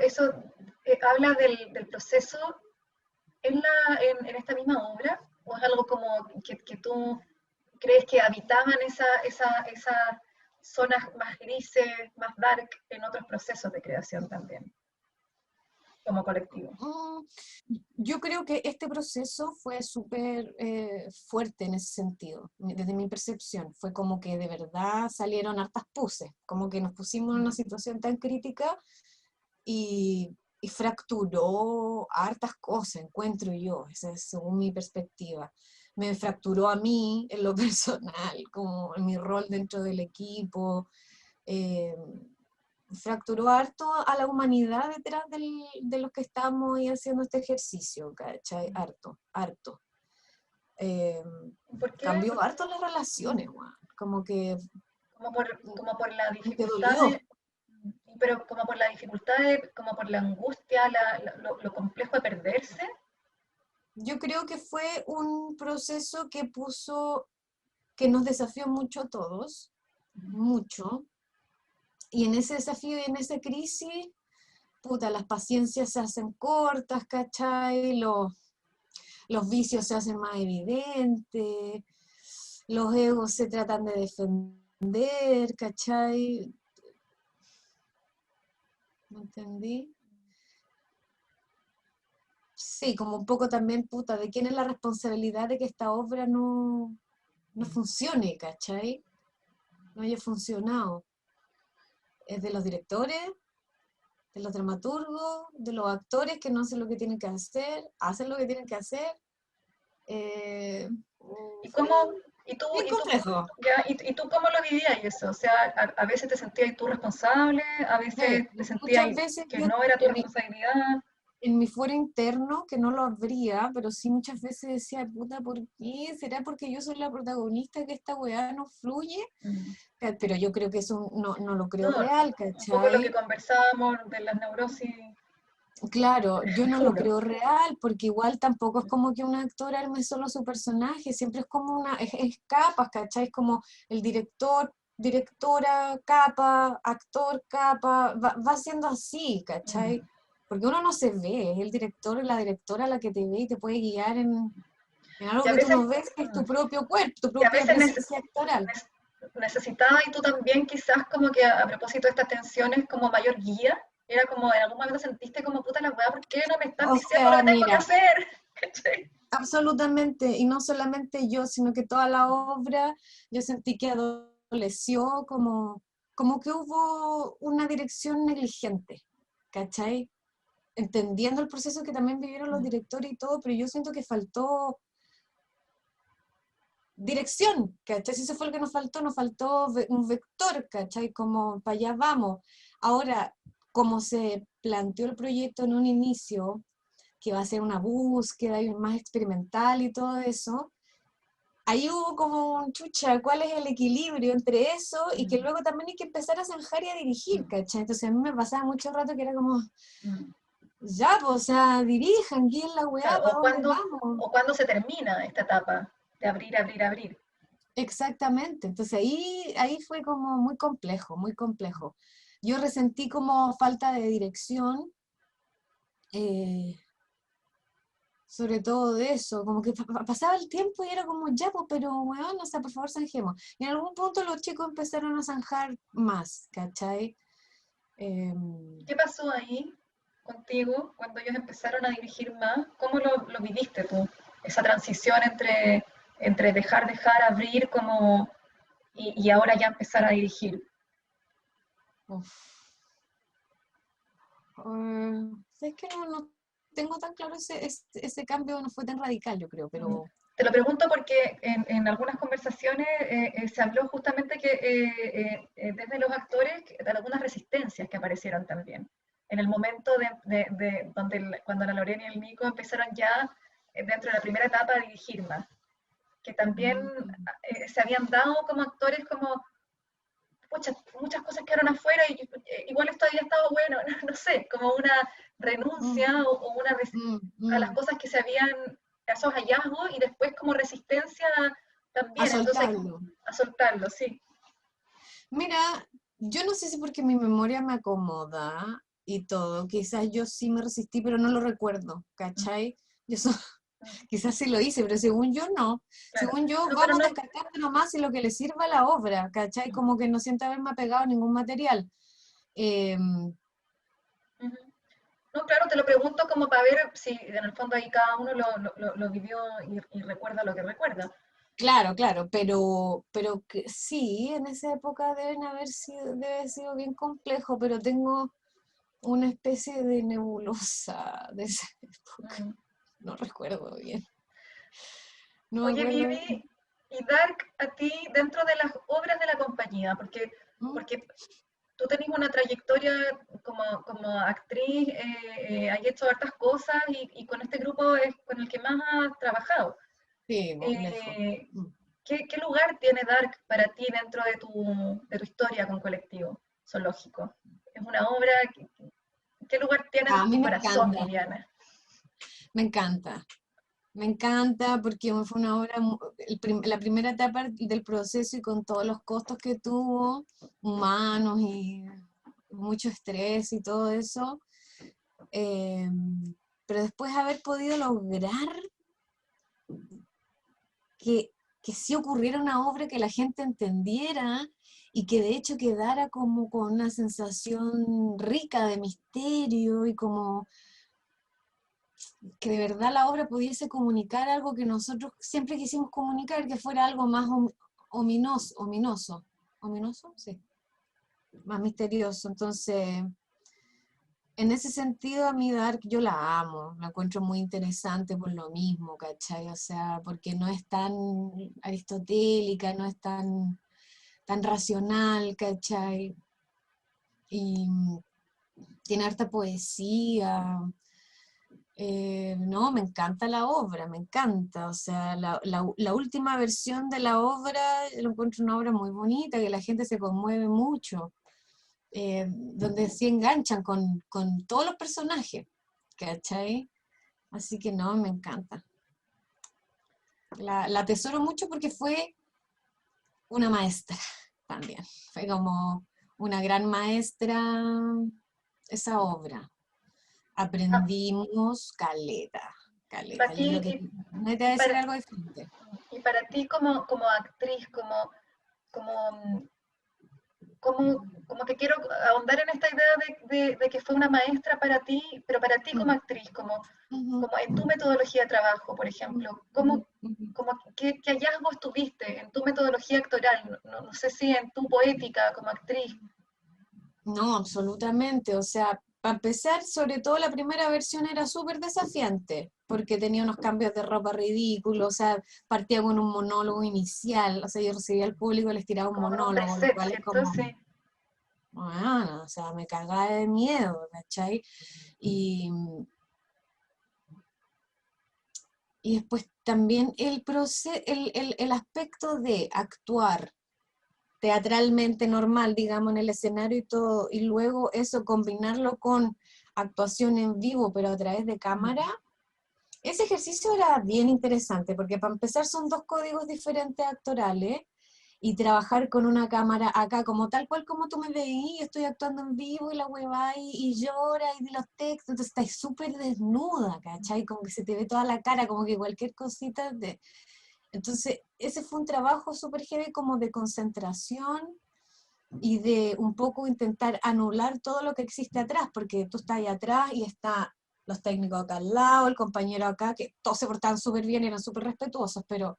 Speaker 1: habla del proceso en esta misma obra, o es algo como que tú crees que habitaban esas zonas más grises, más dark en otros procesos de creación también, como colectivo?
Speaker 2: Yo creo que este proceso fue súper fuerte en ese sentido, desde mi percepción. Fue como que de verdad salieron hartas puces, como que nos pusimos en una situación tan crítica y fracturó hartas cosas, encuentro yo, esa es según mi perspectiva. Me fracturó a mí en lo personal, como en mi rol dentro del equipo. Fracturó harto a la humanidad detrás de los que estamos ahí haciendo este ejercicio, ¿cachai? Harto.
Speaker 1: ¿Por qué?
Speaker 2: Cambió harto las relaciones, man. Como que...
Speaker 1: Como por la
Speaker 2: te
Speaker 1: dificultad
Speaker 2: dolió.
Speaker 1: pero como por la dificultad, como por la angustia, lo complejo de perderse.
Speaker 2: Yo creo que fue un proceso que nos desafió mucho a todos, mucho, y en ese desafío y en esa crisis, puta, las paciencias se hacen cortas, ¿cachai? Los vicios se hacen más evidentes, los egos se tratan de defender, ¿cachai? ¿Me entendí? Sí, como un poco también, puta, de quién es la responsabilidad de que esta obra no funcione, ¿cachai? No haya funcionado. Es de los directores, de los dramaturgos, de los actores que no hacen lo que tienen que hacer, hacen lo que tienen que hacer.
Speaker 1: ¿Y cómo, y tú,
Speaker 2: Bien
Speaker 1: y tú,
Speaker 2: complejo.
Speaker 1: y tú cómo lo vivías eso? O sea, a veces te sentías tú responsable, a veces te sentías
Speaker 2: Muchas veces
Speaker 1: que
Speaker 2: yo
Speaker 1: no era tu responsabilidad.
Speaker 2: en mi fuero interno, que no lo habría, pero sí muchas veces decía, puta, ¿por qué? ¿Será porque yo soy la protagonista que esta weá no fluye? Pero yo creo que eso no lo creo
Speaker 1: No,
Speaker 2: real,
Speaker 1: un poco lo que
Speaker 2: ¿cachai?
Speaker 1: conversábamos de las neurosis.
Speaker 2: Claro, yo no lo
Speaker 1: Juro.
Speaker 2: creo real, porque igual tampoco es como que un actor arme solo su personaje, siempre es como es capas, ¿cachai? Es como el director, directora, capa, actor, capa, va siendo así, ¿cachai? Porque uno no se ve, es el director o la directora la que te ve y te puede guiar en algo
Speaker 1: Y a
Speaker 2: que tú
Speaker 1: veces,
Speaker 2: no ves, que es tu propio cuerpo, tu
Speaker 1: y a
Speaker 2: propia
Speaker 1: veces
Speaker 2: presencia actoral.
Speaker 1: necesitabas y tú también quizás como que a propósito de estas tensiones como mayor guía, era como en algún momento sentiste como puta la weá, ¿por qué no me están
Speaker 2: O
Speaker 1: diciendo lo
Speaker 2: sea,
Speaker 1: que tengo que
Speaker 2: mira,
Speaker 1: hacer? ¿Cachai?
Speaker 2: absolutamente, y no solamente yo, sino que toda la obra, yo sentí que adoleció como que hubo una dirección negligente, ¿cachai? Entendiendo el proceso que también vivieron los directores y todo, pero yo siento que faltó dirección, ¿cachai? Si eso fue lo que nos faltó un vector, ¿cachai? Como para allá vamos. Ahora, como se planteó el proyecto en un inicio, que va a ser una búsqueda y más experimental y todo eso, ahí hubo como un chucha, ¿cuál es el equilibrio entre eso? Y que luego también hay que empezar a zanjar y a dirigir, ¿cachai? Entonces a mí me pasaba mucho rato que era como, ya, pues, o sea, dirijan, guíen la weá,
Speaker 1: Claro,
Speaker 2: ¿para dónde vamos?
Speaker 1: o cuándo se termina esta etapa de abrir, abrir, abrir.
Speaker 2: Exactamente, entonces ahí fue como muy complejo, muy complejo. Yo resentí como falta de dirección, eh, sobre todo de eso, como que pasaba el tiempo y era como, ya, pues, pero weón, o sea, por favor, zanjemos. Y en algún punto los chicos empezaron a zanjar más, ¿cachai?
Speaker 1: ¿Qué pasó ahí contigo cuando ellos empezaron a dirigir más? ¿Cómo lo viviste tú? Esa transición entre dejar, dejar, abrir como, y ahora ya empezar a dirigir.
Speaker 2: Uf. Es que no tengo tan claro ese cambio, no fue tan radical, yo creo, pero
Speaker 1: Te lo pregunto porque en algunas conversaciones se habló justamente que desde los actores de algunas resistencias que aparecieron también. En el momento donde cuando la Lorena y el Nico empezaron ya dentro de la primera etapa a dirigir más, que también se habían dado como actores como muchas cosas quedaron afuera y igual esto había estado bueno, no sé, como una renuncia o una a las cosas que se habían, a esos hallazgos y después como resistencia
Speaker 2: a
Speaker 1: también, entonces
Speaker 2: soltarlo.
Speaker 1: a soltarlo, sí.
Speaker 2: Mira, yo no sé si porque mi memoria me acomoda y todo, quizás yo sí me resistí, pero no lo recuerdo, ¿cachai? Yo quizás sí lo hice, pero según yo no.
Speaker 1: Claro.
Speaker 2: Según yo
Speaker 1: No, pero
Speaker 2: vamos
Speaker 1: no,
Speaker 2: descartando nomás y lo que le sirva a la obra, ¿cachai? Como que no siento haberme apegado a ningún material.
Speaker 1: no, claro, te lo pregunto como para ver si en el fondo ahí cada uno lo vivió y recuerda lo que recuerda.
Speaker 2: Claro, claro, pero que sí, en esa época debe haber sido bien complejo, pero tengo una especie de nebulosa de esa época.
Speaker 1: Mm.
Speaker 2: No recuerdo bien. No me
Speaker 1: Oye,
Speaker 2: acuerdo bien.
Speaker 1: Vivi, y Dark a ti dentro de las obras de la compañía,
Speaker 2: ¿Mm?
Speaker 1: porque tú tenés una trayectoria como actriz, has hecho hartas cosas y con este grupo es con el que más has trabajado.
Speaker 2: Sí, lejos.
Speaker 1: Eh,
Speaker 2: Mm.
Speaker 1: ¿Qué lugar tiene Dark para ti dentro de tu historia con Colectivo Zoológico? Es una obra, ¿qué lugar tiene
Speaker 2: A
Speaker 1: en
Speaker 2: mí
Speaker 1: tu corazón, Viviana?
Speaker 2: me encanta. Me encanta porque fue una obra, la primera etapa del proceso y con todos los costos que tuvo, humanos y mucho estrés y todo eso. eh, pero después haber podido lograr que, que sí ocurriera una obra que la gente entendiera y que de hecho quedara como con una sensación rica de misterio y como que de verdad la obra pudiese comunicar algo que nosotros siempre quisimos comunicar, que fuera algo más ominoso, sí, más misterioso. Entonces, en ese sentido, a mí Dark yo la amo, la encuentro muy interesante por lo mismo, ¿cachai? O sea, porque no es tan aristotélica, no es tan racional, ¿cachai? Y tiene harta poesía. No, me encanta la obra, me encanta. O sea, la última versión de la obra, yo lo encuentro una obra muy bonita, que la gente se conmueve mucho, donde se enganchan con todos los personajes, ¿cachai? Así que no, me encanta. La atesoro mucho porque fue una maestra también. Fue como una gran maestra esa obra.
Speaker 1: Ah,
Speaker 2: Aprendimos
Speaker 1: para
Speaker 2: caleta. Yo
Speaker 1: ti,
Speaker 2: creo que me te va a
Speaker 1: y
Speaker 2: decir
Speaker 1: para,
Speaker 2: algo diferente.
Speaker 1: y para ti como actriz, como como que quiero ahondar en esta idea de que fue una maestra para ti, pero para ti como actriz, como en tu metodología de trabajo, por ejemplo. ¿Qué hallazgos tuviste en tu metodología actoral? No sé si en tu poética como actriz.
Speaker 2: No, absolutamente. O sea, para empezar, sobre todo la primera versión era súper desafiante, porque tenía unos cambios de ropa ridículos, o sea, partía con un monólogo inicial, o sea, yo recibía al público y les tiraba un
Speaker 1: Como en un
Speaker 2: monólogo, lo
Speaker 1: preset,
Speaker 2: cual es
Speaker 1: ¿cierto?
Speaker 2: como,
Speaker 1: Sí.
Speaker 2: bueno, o sea, me cagaba de miedo, ¿cachai? Y, y después también el aspecto de actuar teatralmente normal, digamos, en el escenario y todo, y luego eso combinarlo con actuación en vivo, pero a través de cámara, ese ejercicio era bien interesante, porque para empezar son dos códigos diferentes actorales, y trabajar con una cámara acá, como tal cual como tú me veías, estoy actuando en vivo y la hueva y llora y di los textos, entonces estás súper desnuda, ¿cachai? Como que se te ve toda la cara, como que cualquier cosita de... Entonces, ese fue un trabajo súper heavy como de concentración y de un poco intentar anular todo lo que existe atrás, porque tú estás ahí atrás y está los técnicos acá al lado, el compañero acá, que todos se portaban súper bien, eran súper respetuosos, pero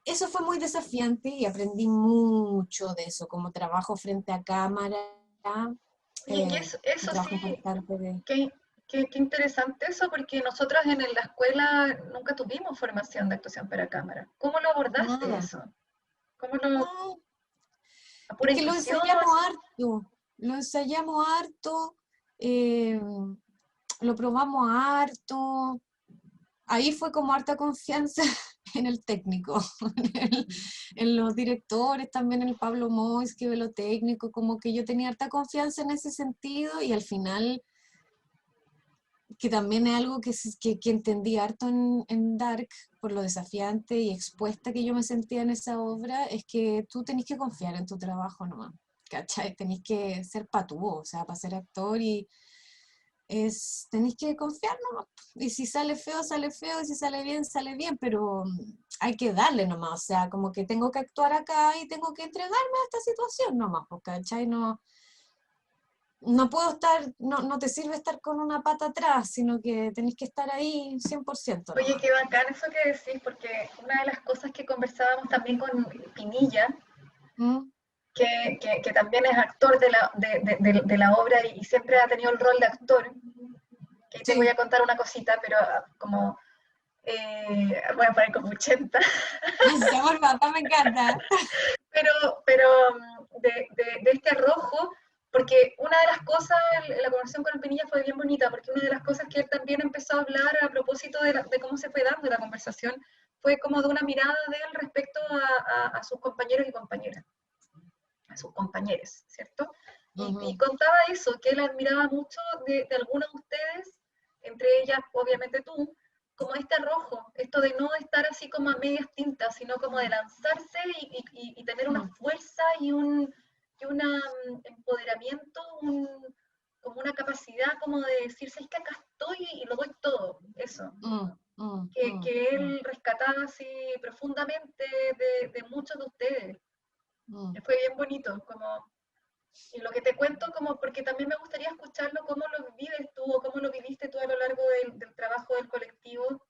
Speaker 2: eso fue muy desafiante y aprendí mucho de eso, como trabajo frente a cámara,
Speaker 1: Y
Speaker 2: un
Speaker 1: eso
Speaker 2: trabajo
Speaker 1: sí,
Speaker 2: importante de...
Speaker 1: qué interesante eso, porque nosotros en la escuela nunca tuvimos formación de actuación para cámara. ¿Cómo lo abordaste
Speaker 2: Nada.
Speaker 1: eso? ¿Cómo lo,
Speaker 2: No,
Speaker 1: a
Speaker 2: es
Speaker 1: pura
Speaker 2: que
Speaker 1: intuición?
Speaker 2: lo ensayamos harto, eh, lo probamos harto, ahí fue como harta confianza en el técnico, en los directores, también en el Pablo Mois, que ve lo técnico, como que yo tenía harta confianza en ese sentido y al final, que también es algo que entendí harto en Dark, por lo desafiante y expuesta que yo me sentía en esa obra, es que tú tenés que confiar en tu trabajo nomás, ¿cachai? Tenés que ser patúo, o sea, para ser actor y tenéis que confiar nomás. Y si sale feo, y si sale bien, pero hay que darle nomás, o sea, como que tengo que actuar acá y tengo que entregarme a esta situación nomás, porque, ¿cachai? No puedo estar, no te sirve estar con una pata atrás, sino que tenéis que estar ahí 100%
Speaker 1: Oye,
Speaker 2: nomás.
Speaker 1: qué bacán eso que decís, porque una de las cosas que conversábamos también con Pinilla,
Speaker 2: ¿Mm?
Speaker 1: que también es actor de la obra y siempre ha tenido el rol de actor, que te voy
Speaker 2: Sí,
Speaker 1: a contar una cosita, pero como voy a poner como 80,
Speaker 2: ya por favor, me encanta.
Speaker 1: pero de este arrojo, porque una de las cosas, la conversación con el Pinilla fue bien bonita, porque una de las cosas que él también empezó a hablar a propósito de cómo se fue dando la conversación, fue como de una mirada de él respecto a sus compañeros y compañeras, a sus compañeros, ¿cierto? Y
Speaker 2: Ujú,
Speaker 1: contaba eso, que él admiraba mucho de algunos de ustedes, entre ellas obviamente tú, como este arrojo, esto de no estar así como a medias tintas, sino como de lanzarse y tener una
Speaker 2: mm,
Speaker 1: fuerza y un empoderamiento, como una capacidad como de decir, es que acá estoy y lo doy todo, eso.
Speaker 2: mm, mm, mm,
Speaker 1: Que
Speaker 2: mm,
Speaker 1: él rescataba así profundamente de muchos de ustedes.
Speaker 2: mm.
Speaker 1: Fue bien bonito, como y lo que te cuento, como porque también me gustaría escucharlo, cómo lo vives tú o cómo lo viviste tú a lo largo del trabajo del colectivo,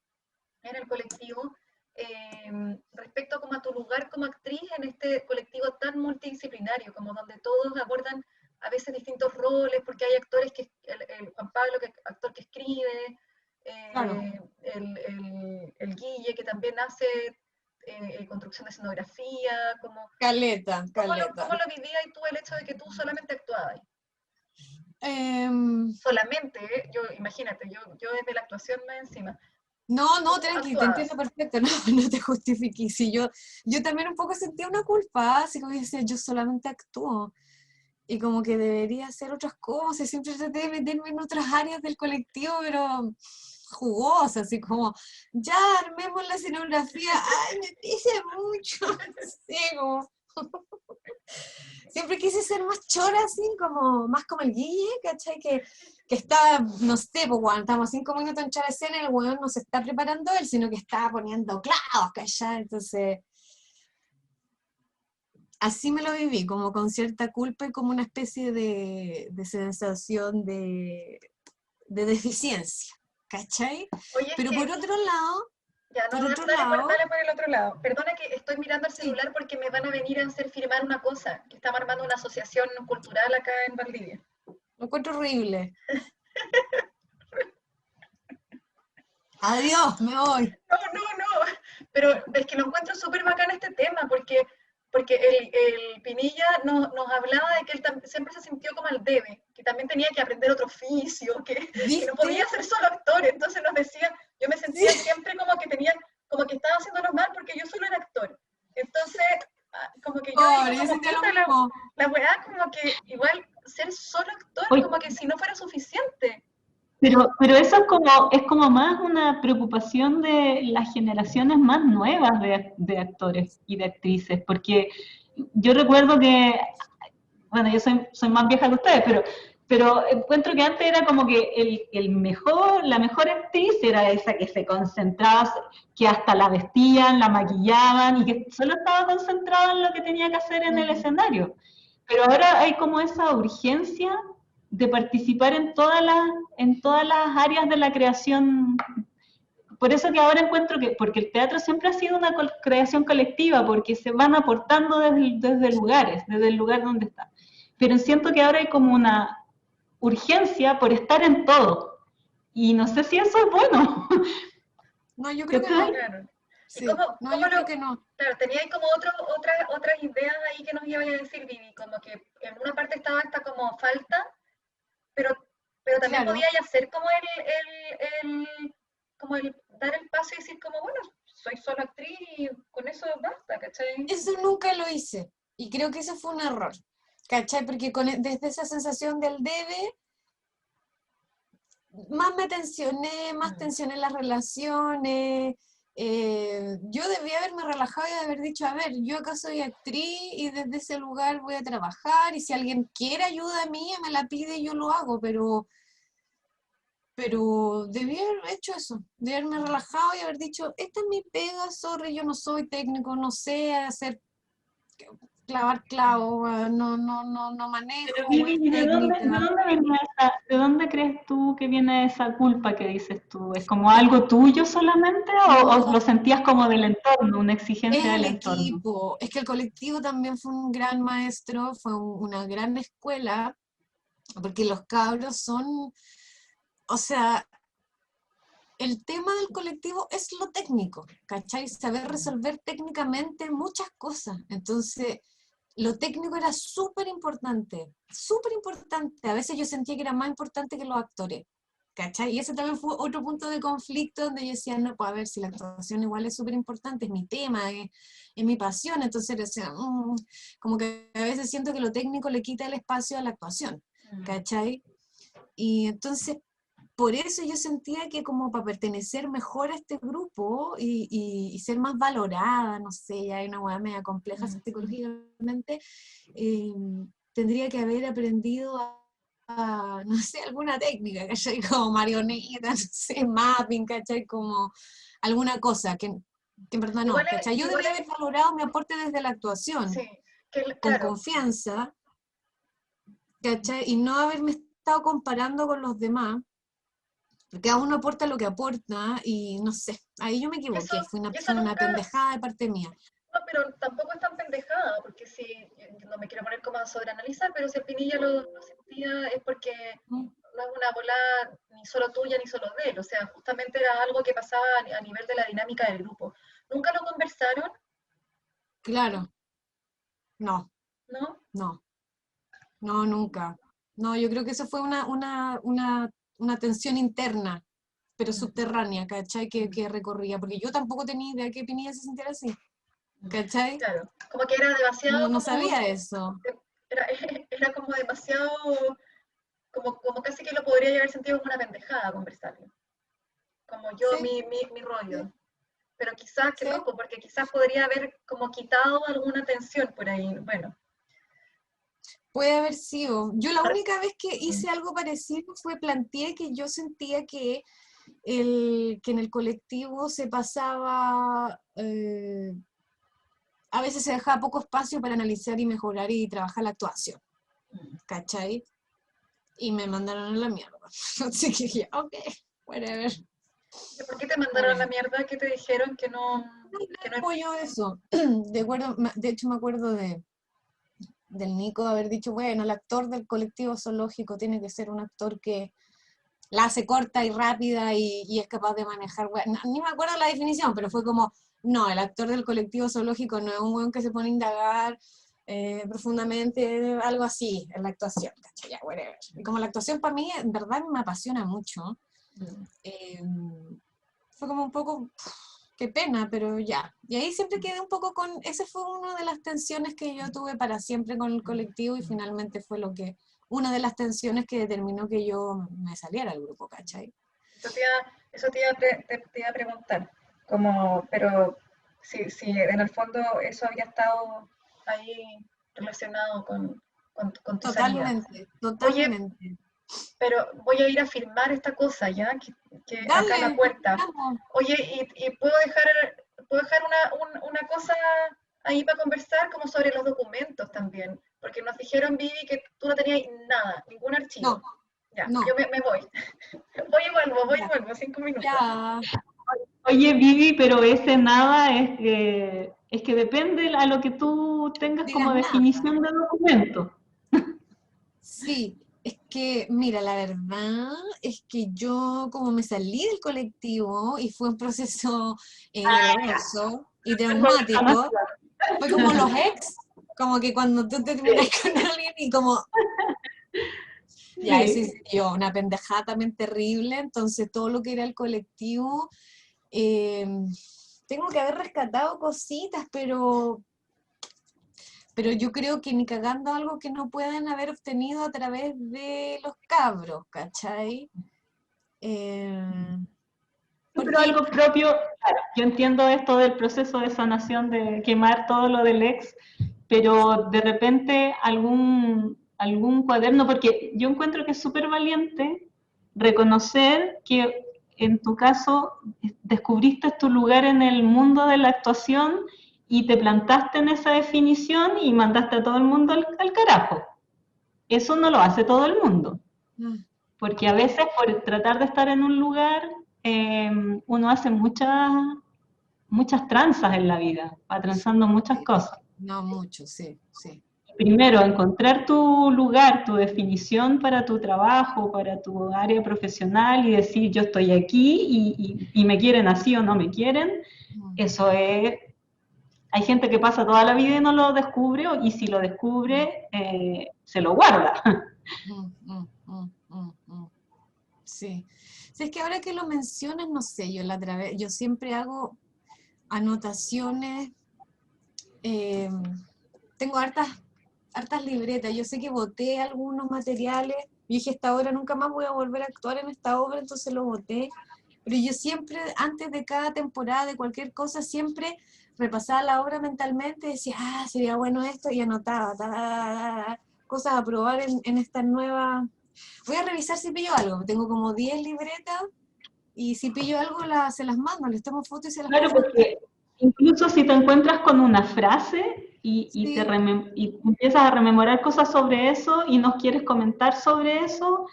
Speaker 1: en el colectivo, respecto como a tu lugar como actriz en este colectivo tan multidisciplinario, como donde todos abordan a veces distintos roles, porque hay actores que, el Juan Pablo, que actor que escribe,
Speaker 2: Claro,
Speaker 1: el Guille, que también hace construcción de escenografía, como
Speaker 2: caleta, caleta.
Speaker 1: ¿cómo lo vivías tú el hecho de que tú solamente actuabas?
Speaker 2: Em,
Speaker 1: Solamente, ¿eh? Yo, imagínate, yo desde la actuación más encima.
Speaker 2: No,
Speaker 1: Tú
Speaker 2: no, tranqui, te entiendo
Speaker 1: actuabas.
Speaker 2: perfecto, no, no te justifiques. Sí, yo también un poco sentía una culpa, así como decía, yo solamente actúo y como que debería hacer otras cosas, siempre traté de meterme en otras áreas del colectivo, pero jugosas, así como, ya armemos la escenografía, ay, me dice mucho, no sé, como, siempre quise ser más chora, así como, más como el Guille, ¿cachai? Que está, no sé, pues cuando estamos 5 minutos en echar escena, el weón no se está preparando él, sino que está poniendo clavos, ¿cachai? Entonces, así me lo viví, como con cierta culpa y como una especie de sensación de deficiencia, ¿cachai?
Speaker 1: Oye, es
Speaker 2: Pero por
Speaker 1: que,
Speaker 2: otro lado,
Speaker 1: ya, no,
Speaker 2: por otro
Speaker 1: dale,
Speaker 2: lado,
Speaker 1: dale por el otro lado. Perdona que estoy mirando el
Speaker 2: sí,
Speaker 1: celular porque me van a venir a hacer firmar una cosa, que estamos armando una asociación cultural acá en Valdivia.
Speaker 2: lo encuentro horrible. Adiós, me voy.
Speaker 1: No, no, no, pero es que lo encuentro súper bacán este tema, porque el Pinilla nos hablaba de que él siempre se sintió como al debe, que también tenía que aprender otro oficio, que no
Speaker 2: ¿Viste?
Speaker 1: podía ser solo actor, entonces nos decía, yo me
Speaker 2: Sí.
Speaker 1: sentía siempre como que estaba haciéndolo mal porque yo solo era actor. Entonces, como que yo digo,
Speaker 2: Pobre, yo
Speaker 1: como
Speaker 2: sentía lo
Speaker 1: puta,
Speaker 2: mismo.
Speaker 1: la weá, como que igual ser solo actor,
Speaker 3: Oye,
Speaker 1: como que si no fuera suficiente.
Speaker 3: pero eso es como más una preocupación de las generaciones más nuevas de actores y de actrices, porque yo recuerdo que, bueno, yo soy más vieja que ustedes, pero encuentro que antes era como que la mejor actriz era esa que se concentraba, que hasta la vestían, la maquillaban y que solo estaba concentrada en lo que tenía que hacer en el escenario. Pero ahora hay como esa urgencia de participar en todas las áreas de la creación. Por eso que ahora encuentro que, porque el teatro siempre ha sido una creación colectiva, porque se van aportando desde lugares, desde el lugar donde está. Pero siento que ahora hay como una urgencia por estar en todo. Y no sé si eso es bueno.
Speaker 2: No, yo creo que
Speaker 3: ¿Cachai?
Speaker 2: no.
Speaker 1: Claro. ¿Y
Speaker 2: Sí, no, yo creo que no.
Speaker 1: claro, tenía ahí como otras ideas ahí que nos iba a decir Vivi, como que en una parte estaba esta como falta, pero, pero también
Speaker 2: Claro,
Speaker 1: podía ya ser como como el dar el paso y decir como, bueno, soy solo actriz y con eso basta, ¿cachai?
Speaker 2: eso nunca lo hice. Y creo que ese fue un error. ¿Cachai? Porque desde esa sensación del debe, más
Speaker 1: Mm.
Speaker 2: tensioné las relaciones. Yo debía haberme relajado y haber dicho, a ver, yo acá soy actriz y desde ese lugar voy a trabajar y si alguien quiere ayuda mía, me la pide y yo lo hago, pero debí haber hecho eso, de haberme relajado y haber dicho, esta es mi pega, sorry, yo no soy técnico, no sé hacer clavar clavos, no
Speaker 3: Pero
Speaker 2: manejo
Speaker 3: Vivi,
Speaker 2: web
Speaker 3: ¿y
Speaker 2: técnica.
Speaker 3: de dónde crees tú que viene esa culpa que dices tú? ¿Es como algo tuyo solamente o lo
Speaker 2: No,
Speaker 3: sentías como del entorno, una
Speaker 2: es
Speaker 3: exigencia
Speaker 2: el
Speaker 3: del entorno?
Speaker 2: equipo, es que el colectivo también fue un gran maestro, fue una gran escuela, porque los cabros son, o sea, el tema del colectivo es lo técnico, ¿cachai? Saber resolver técnicamente muchas cosas. Entonces, lo técnico era súper importante, súper importante. A veces yo sentía que era más importante que los actores, ¿cachai? Y ese también fue otro punto de conflicto donde yo decía, no, pues a ver, si la actuación igual es súper importante, es mi tema, es mi pasión. Entonces, decía, como que a veces siento que lo técnico le quita el espacio a la actuación,
Speaker 1: Mm.
Speaker 2: ¿cachai? Y entonces por eso yo sentía que como para pertenecer mejor a este grupo y ser más valorada, no sé, ya hay una hueá media compleja
Speaker 1: Mm.
Speaker 2: psicológicamente, eh, tendría que haber aprendido no sé, alguna técnica, ¿cachai? Como marioneta, no sé, mapping, ¿cachai? Como alguna cosa que en verdad no, ¿cachai? Yo
Speaker 1: Igual
Speaker 2: debía
Speaker 1: es,
Speaker 2: haber valorado mi aporte desde la actuación,
Speaker 1: sí,
Speaker 2: con
Speaker 1: claro,
Speaker 2: confianza, ¿cachai? Y no haberme estado comparando con los demás porque cada uno aporta lo que aporta y no sé, ahí yo me
Speaker 1: y
Speaker 2: equivoqué,
Speaker 1: y eso
Speaker 2: fue una
Speaker 1: nunca,
Speaker 2: pendejada de parte mía.
Speaker 1: no, pero tampoco es tan pendejada, porque si, no me quiero poner como a sobreanalizar, pero si el Pinilla lo sentía es porque
Speaker 2: Mm,
Speaker 1: no es una volada ni solo tuya ni solo de él, o sea, justamente era algo que pasaba a nivel de la dinámica del grupo. ¿Nunca lo conversaron?
Speaker 2: claro, no,
Speaker 1: ¿No?
Speaker 2: no, no, nunca. No, yo creo que eso fue una tensión interna, pero
Speaker 1: Mm.
Speaker 2: subterránea, ¿cachai?
Speaker 1: Mm.
Speaker 2: Que recorría, porque yo tampoco tenía idea que Pinilla se sintiera así,
Speaker 1: Mm.
Speaker 2: ¿cachai?
Speaker 1: Claro, como que era
Speaker 2: No,
Speaker 1: demasiado
Speaker 2: no
Speaker 1: como,
Speaker 2: sabía eso,
Speaker 1: era, era como demasiado, como casi que lo podría llevar sentido como una pendejada conversarlo, como yo,
Speaker 2: sí,
Speaker 1: mi
Speaker 2: sí,
Speaker 1: rollo. Pero quizás que no,
Speaker 2: sí.
Speaker 1: pues, porque quizás podría haber como quitado alguna tensión por ahí. Bueno,
Speaker 2: Puede haber sido. Yo la
Speaker 1: ahora,
Speaker 2: única vez que
Speaker 1: mm,
Speaker 2: hice algo parecido fue planteé que yo sentía que en el colectivo se pasaba a veces se dejaba poco espacio para analizar y mejorar y trabajar la actuación, ¿cachai? Y me mandaron a la mierda. Así que dije, ok, whatever.
Speaker 1: ¿Por qué te mandaron a la mierda? ¿Qué te dijeron que no? Que no...
Speaker 2: Apoyo eso. De hecho, me acuerdo del Nico haber dicho, bueno, el actor del colectivo zoológico tiene que ser un actor que la hace corta y rápida y es capaz de manejar, bueno, ni me acuerdo la definición, pero fue como, no, el actor del colectivo zoológico no es un weón que se pone a indagar profundamente, algo así, en la actuación, ¿cachai? Ya, whatever. Y como la actuación para mí, en verdad, me apasiona mucho, fue como un poco, qué pena, pero ya. Y ahí siempre quedé un poco con, esa fue una de las tensiones que yo tuve para siempre con el colectivo y finalmente fue una de las tensiones que determinó que yo me saliera del grupo, ¿cachai?
Speaker 1: Eso te iba a preguntar, como, pero si en el fondo eso había estado ahí relacionado con tu salida.
Speaker 2: Totalmente.
Speaker 1: Oye, pero voy a ir a firmar esta cosa ya, que acá a la
Speaker 2: Dale,
Speaker 1: puerta.
Speaker 2: vamos.
Speaker 1: Oye, y puedo dejar una cosa ahí para conversar, como sobre los documentos también, porque nos dijeron, Vivi, que tú no tenías nada, ningún archivo.
Speaker 2: No,
Speaker 1: Ya,
Speaker 2: no.
Speaker 1: yo me voy. Voy y vuelvo, 5 minutos.
Speaker 2: Ya.
Speaker 3: Oye, Vivi, pero ese nada es que depende a lo que tú tengas
Speaker 2: Digas
Speaker 3: como
Speaker 2: nada.
Speaker 3: definición de documento.
Speaker 2: Sí, es que, mira, la verdad es que yo como me salí del colectivo y fue un proceso doloroso y traumático, fue como los ex, como que cuando tú terminas con alguien y como, ya, eso hice yo, una pendejada también terrible, entonces todo lo que era el colectivo, tengo que haber rescatado cositas, pero yo creo que ni cagando algo que no pueden haber obtenido a través de los cabros, ¿cachai?
Speaker 3: Pero
Speaker 2: Porque,
Speaker 3: algo propio, claro, yo entiendo esto del proceso de sanación, de quemar todo lo del ex, pero de repente algún cuaderno, porque yo encuentro que es súper valiente reconocer que en tu caso descubriste tu lugar en el mundo de la actuación y te plantaste en esa definición y mandaste a todo el mundo al carajo. Eso no lo hace todo el mundo, porque a veces por tratar de estar en un lugar uno hace muchas tranzas en la vida, va transando muchas cosas.
Speaker 2: no mucho, sí, sí.
Speaker 3: Primero, encontrar tu lugar, tu definición para tu trabajo, para tu área profesional y decir yo estoy aquí y me quieren así o no me quieren, eso es... Hay gente que pasa toda la vida y no lo descubre y si lo descubre, se lo guarda.
Speaker 2: Sí. Sí, es que ahora que lo mencionas, no sé, yo siempre hago anotaciones, tengo hartas libretas, yo sé que boté algunos materiales, yo dije esta obra nunca más voy a volver a actuar en esta obra, entonces lo boté, pero yo siempre, antes de cada temporada, de cualquier cosa, siempre repasaba la obra mentalmente, decía, sería bueno esto, y anotaba, cosas a probar en esta nueva... Voy a revisar si pillo algo, tengo como 10 libretas, y si pillo algo se las mando, les tomo fotos y se las
Speaker 3: Claro,
Speaker 2: mando.
Speaker 3: porque incluso si te encuentras con una frase y
Speaker 2: Sí.
Speaker 3: y empiezas a rememorar cosas sobre eso y nos quieres comentar sobre eso,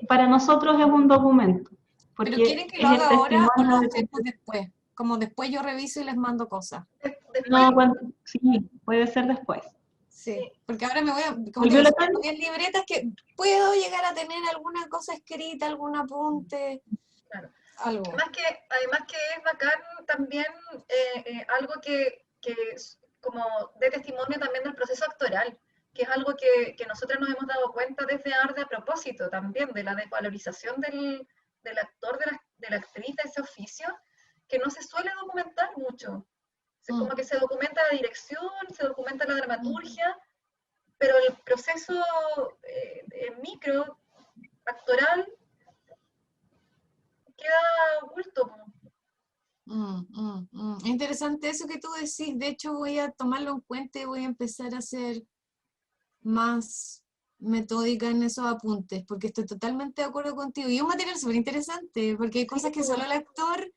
Speaker 3: para nosotros es un documento,
Speaker 2: ¿Pero
Speaker 3: porque
Speaker 2: quieren que lo
Speaker 3: es el
Speaker 2: haga ahora o lo
Speaker 3: testimonio de que...
Speaker 2: hacemos después? Como después yo reviso y les mando cosas.
Speaker 1: Después,
Speaker 3: No, sí, puede ser después.
Speaker 2: Sí, porque ahora me voy a, como te
Speaker 3: ¿Volvió
Speaker 2: digo,
Speaker 3: la
Speaker 2: si tengo
Speaker 3: tarde?
Speaker 2: 10 libretas que puedo llegar a tener alguna cosa escrita, algún apunte,
Speaker 1: claro.
Speaker 2: algo.
Speaker 1: Además que es bacán también algo que es como de testimonio también del proceso actoral, que es algo que nosotros nos hemos dado cuenta desde ARDE a propósito también, de la desvalorización del actor, de la actriz de ese oficio, que no se suele documentar mucho. Como que se documenta la dirección, se documenta la dramaturgia, pero el proceso micro, actoral, queda oculto.
Speaker 2: Interesante eso que tú decís. De hecho, voy a tomarlo en cuenta y voy a empezar a ser más metódica en esos apuntes, porque estoy totalmente de acuerdo contigo. Y es un material súper interesante, porque hay cosas que solo el actor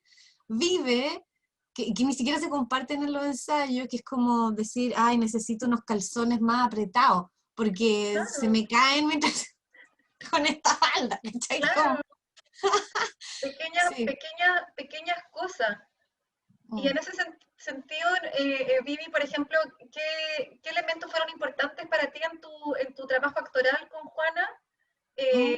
Speaker 2: vive que ni siquiera se comparten en los ensayos, que es como decir, ay, necesito unos calzones más apretados, porque se
Speaker 1: Claro,
Speaker 2: me caen mientras con esta falda, ¿cachai?
Speaker 1: claro, pequeñas,
Speaker 2: Sí.
Speaker 1: pequeñas, pequeñas cosas. Y
Speaker 2: Mm,
Speaker 1: en ese sentido, Vivi, por ejemplo, ¿qué elementos fueron importantes para ti en tu trabajo actoral con Juana?
Speaker 2: mm.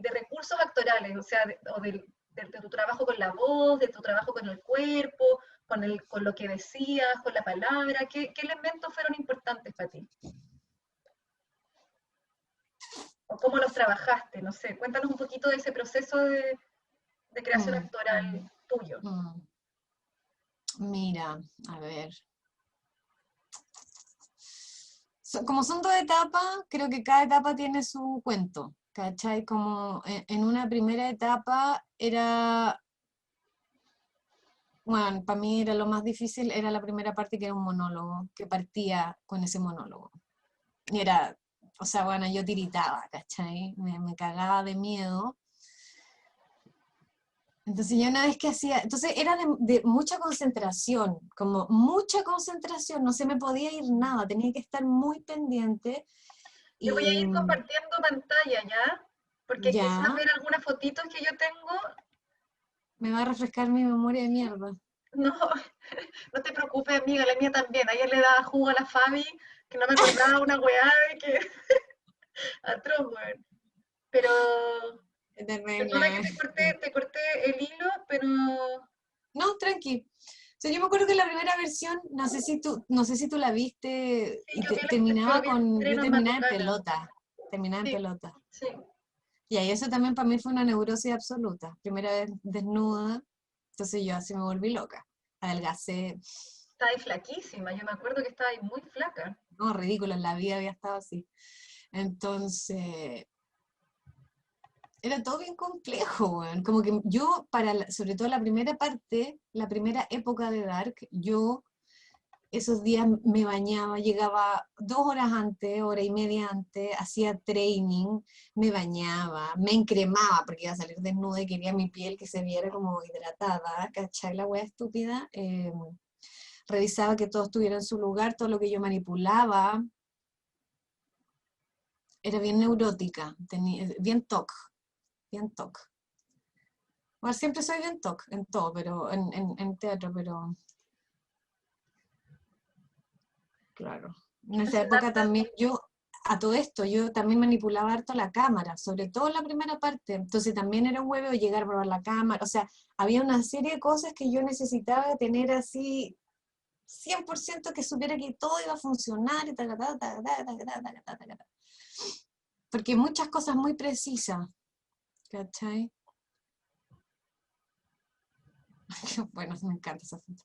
Speaker 1: De recursos actorales, o sea, de tu trabajo con la voz, de tu trabajo con el cuerpo, con lo que decías, con la palabra, ¿qué elementos fueron importantes para ti? ¿O cómo los trabajaste? No sé, cuéntanos un poquito de ese proceso de creación
Speaker 2: Mm,
Speaker 1: actoral tuyo.
Speaker 2: mm. Mira, a ver. Como son dos etapas, creo que cada etapa tiene su cuento, ¿cachai? Como en una primera etapa era, bueno, para mí era lo más difícil, era la primera parte que era un monólogo, que partía con ese monólogo. Y era, o sea, bueno, yo tiritaba, ¿cachai? Me cagaba de miedo. Entonces ya una vez que hacía, entonces era de mucha concentración, como mucha concentración, no se me podía ir nada, tenía que estar muy pendiente
Speaker 1: Te voy a
Speaker 2: y
Speaker 1: ir compartiendo pantalla, ¿ya? Porque quizás
Speaker 2: ya
Speaker 1: ver algunas fotitos que yo tengo,
Speaker 2: me va a refrescar mi memoria de mierda.
Speaker 1: no, no te preocupes, amiga, la mía también. Ayer le daba jugo a la Fabi, que no me acordaba una weá de que atroz, weón. Pero,
Speaker 2: Qué
Speaker 1: perdona que
Speaker 2: terrible.
Speaker 1: te corté el hilo, pero
Speaker 2: No, tranqui. O sea, yo me acuerdo que la primera versión, no sé si tú la viste,
Speaker 1: sí,
Speaker 2: y
Speaker 1: yo
Speaker 2: terminaba
Speaker 1: vi el
Speaker 2: yo
Speaker 1: estreno en Matucana.
Speaker 2: terminaba en
Speaker 1: Sí,
Speaker 2: pelota.
Speaker 1: sí.
Speaker 2: Y ahí eso también para mí fue una neurosis absoluta. Primera vez desnuda, entonces yo así me volví loca. Adelgacé,
Speaker 1: Estaba ahí flaquísima, yo me acuerdo que estaba ahí muy flaca.
Speaker 2: no, ridículo, en la vida había estado así. Entonces, era todo bien complejo, weón. Como que yo, sobre todo la primera parte, la primera época de Dark, yo esos días me bañaba, llegaba 2 horas antes, hora y media antes, hacía training, me bañaba, me encremaba porque iba a salir desnuda y quería mi piel que se viera como hidratada, ¿cachai? La wea estúpida. Revisaba que todo estuviera en su lugar, todo lo que yo manipulaba. Era bien neurótica, bien TOC, bien TOC. Bueno, siempre soy bien TOC en todo, pero en teatro, pero claro. En esa época
Speaker 1: Mencionaste,
Speaker 2: también yo, a todo esto, yo también manipulaba harto la cámara, sobre todo en la primera parte. Entonces también era un huevo llegar a probar la cámara. O sea, había una serie de cosas que yo necesitaba tener así 100% que supiera que todo iba a funcionar y porque muchas cosas muy precisas, ¿cachai? Bueno, me encanta esa foto.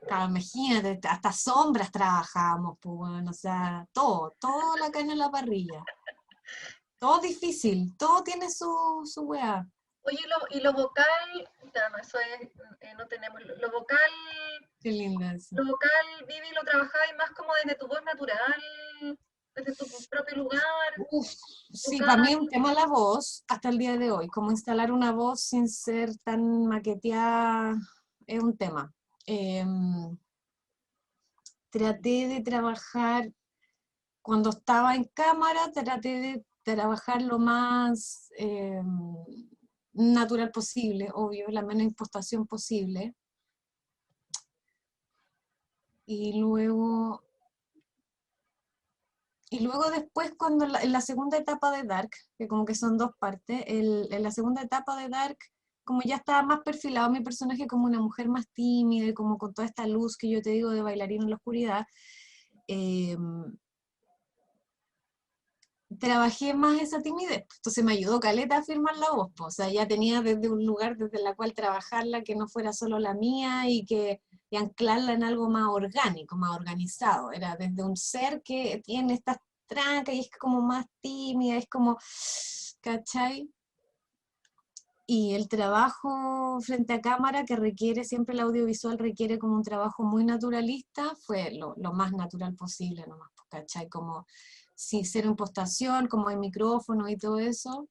Speaker 2: Claro, imagínate, hasta sombras trabajábamos, pues, bueno, o sea, todo la carne en la parrilla. Todo difícil, todo tiene su weá.
Speaker 1: oye, y lo vocal, ya no, eso es, no tenemos,
Speaker 2: Qué linda eso.
Speaker 1: lo vocal, Vivi, lo trabajabas más como desde tu voz natural, desde tu propio lugar,
Speaker 2: Uf, sí,
Speaker 1: vocal,
Speaker 2: para mí es un tema la voz hasta el día de hoy. Como instalar una voz sin ser tan maqueteada es un tema. Traté de trabajar, cuando estaba en cámara, traté de trabajar lo más natural posible, obvio, la menos impostación posible. Y luego, y luego después, cuando en la segunda etapa de Dark, que como que son dos partes, en la segunda etapa de Dark, como ya estaba más perfilado mi personaje como una mujer más tímida y como con toda esta luz que yo te digo de bailarina en la oscuridad, eh, trabajé más esa timidez. Entonces me ayudó caleta a firmar la voz. O sea, ya tenía desde un lugar desde la cual trabajarla que no fuera solo la mía y anclarla en algo más orgánico, más organizado. Era desde un ser que tiene estas trancas y es como más tímida, es como, ¿cachai? Y el trabajo frente a cámara, que requiere, siempre el audiovisual requiere como un trabajo muy naturalista, fue lo más natural posible nomás, ¿cachai? Como sin ser impostación, como el micrófono y todo eso.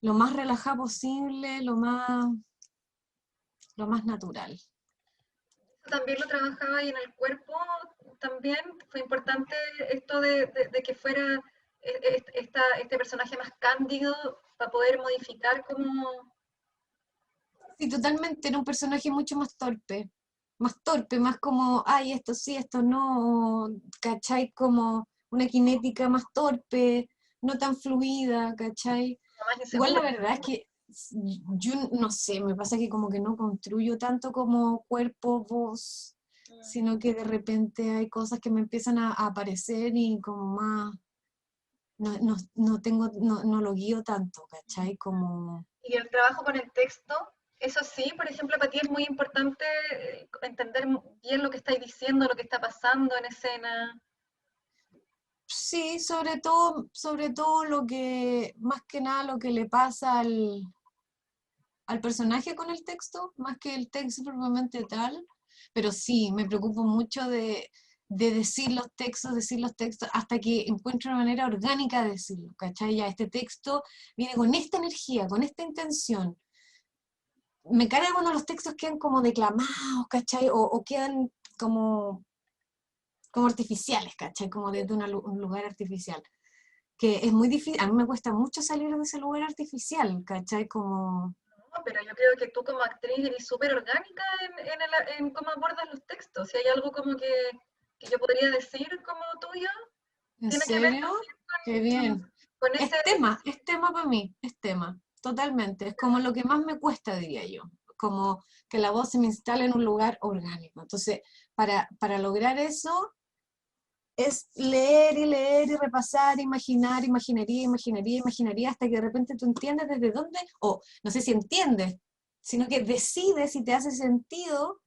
Speaker 2: lo más relajada posible, lo más natural.
Speaker 1: También lo trabajaba y en el cuerpo también fue importante esto de que fuera este personaje más cándido para poder modificar como...
Speaker 2: Sí, totalmente, era un personaje mucho más torpe, más como, ay, esto sí, esto no, ¿cachai? Como una cinética más torpe, no tan fluida, ¿cachai?
Speaker 1: más
Speaker 2: Igual la
Speaker 1: insegura.
Speaker 2: verdad es que yo no sé, me pasa que como que no construyo tanto como cuerpo, voz, sino que de repente hay cosas que me empiezan a aparecer y como más, no tengo, no lo guío tanto, ¿cachai? Como...
Speaker 1: Y el trabajo con el texto, eso sí, por ejemplo, para ti es muy importante entender bien lo que estáis diciendo, lo que está pasando en escena.
Speaker 2: Sí, sobre todo lo que, más que nada lo que le pasa al personaje con el texto, más que el texto propiamente tal, pero sí, me preocupo mucho de decir los textos, hasta que encuentro una manera orgánica de decirlo, ¿cachai? Ya este texto viene con esta energía, con esta intención. Me carga cuando los textos quedan como declamados, ¿cachai? O quedan como artificiales, ¿cachai? Como desde un lugar artificial. Que es muy difícil, a mí me cuesta mucho salir de ese lugar artificial, ¿cachai? Como...
Speaker 1: No, pero yo creo que tú como actriz eres súper orgánica en cómo abordas los textos. Si hay algo como que yo podría decir como tuyo,
Speaker 2: ¿En
Speaker 1: tiene que ver
Speaker 2: serio? Qué
Speaker 1: también
Speaker 2: bien.
Speaker 1: con ese...
Speaker 2: Es tema para mí, es tema, totalmente. Es como lo que más me cuesta, diría yo, como que la voz se me instale en un lugar orgánico. Entonces, para lograr eso, es leer y repasar, imaginar, imaginaría, hasta que de repente tú entiendes desde dónde, o no sé si entiendes, sino que decides si te hace sentido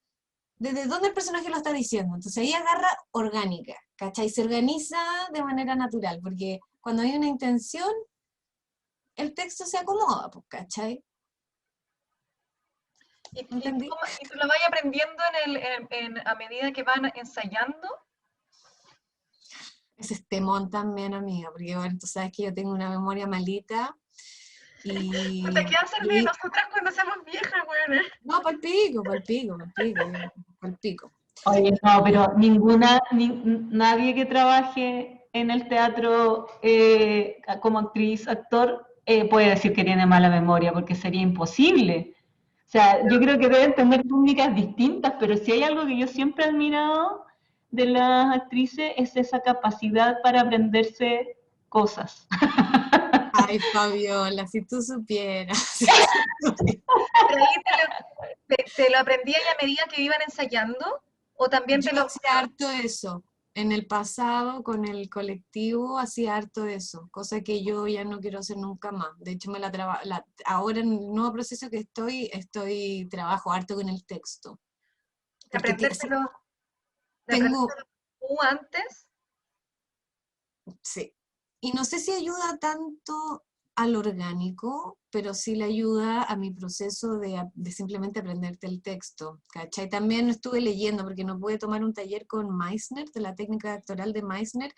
Speaker 2: desde dónde el personaje lo está diciendo. Entonces ahí agarra orgánica, ¿cachai? Se organiza de manera natural, porque cuando hay una intención, el texto se acomoda, pues, ¿cachai? ¿Entendí?
Speaker 1: y tú lo vas aprendiendo a medida que van ensayando.
Speaker 2: Ese es temón también, amiga, porque bueno, tú sabes que yo tengo una memoria malita
Speaker 1: Puta, ¿qué
Speaker 2: y,
Speaker 1: va a ser de nosotras cuando seamos viejas, weón?
Speaker 2: no, palpico.
Speaker 3: Oye, no, pero nadie que trabaje en el teatro como actriz, actor, puede decir que tiene mala memoria, porque sería imposible. O sea, yo creo que deben tener técnicas distintas, pero si hay algo que yo siempre he admirado de las actrices es esa capacidad para aprenderse cosas.
Speaker 2: Ay, Fabiola, si tú supieras.
Speaker 1: ¿Pero ahí te lo aprendías a medida que iban ensayando? ¿O también
Speaker 2: Yo
Speaker 1: te lo...
Speaker 2: hacía harto eso. En el pasado, con el colectivo, hacía harto eso, cosa que yo ya no quiero hacer nunca más. De hecho, ahora en el nuevo proceso que trabajo harto con el texto.
Speaker 1: de
Speaker 2: Porque
Speaker 1: aprendértelo, de
Speaker 2: tengo,
Speaker 1: aprendértelo tú antes?
Speaker 2: sí. Y no sé si ayuda tanto al orgánico, pero sí le ayuda a mi proceso de simplemente aprenderte el texto, ¿cachai? También estuve leyendo, porque no pude tomar un taller con Meissner, de la técnica actoral de Meissner,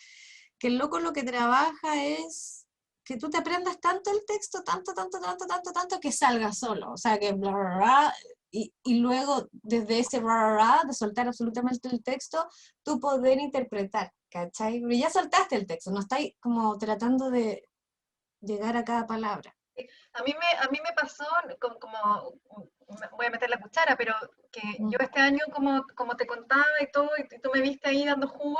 Speaker 2: que el loco lo que trabaja es que tú te aprendas tanto el texto, tanto, que salga solo, o sea, que bla, bla, bla, y luego desde ese bla, bla, bla, de soltar absolutamente el texto, tú poder interpretar, ¿cachai? Pero ya soltaste el texto, no estáis como tratando de llegar a cada palabra.
Speaker 1: A mí me pasó, voy a meter la cuchara, pero que yo
Speaker 2: Mm.
Speaker 1: este año, como te contaba y todo, y tú me viste ahí dando jugo,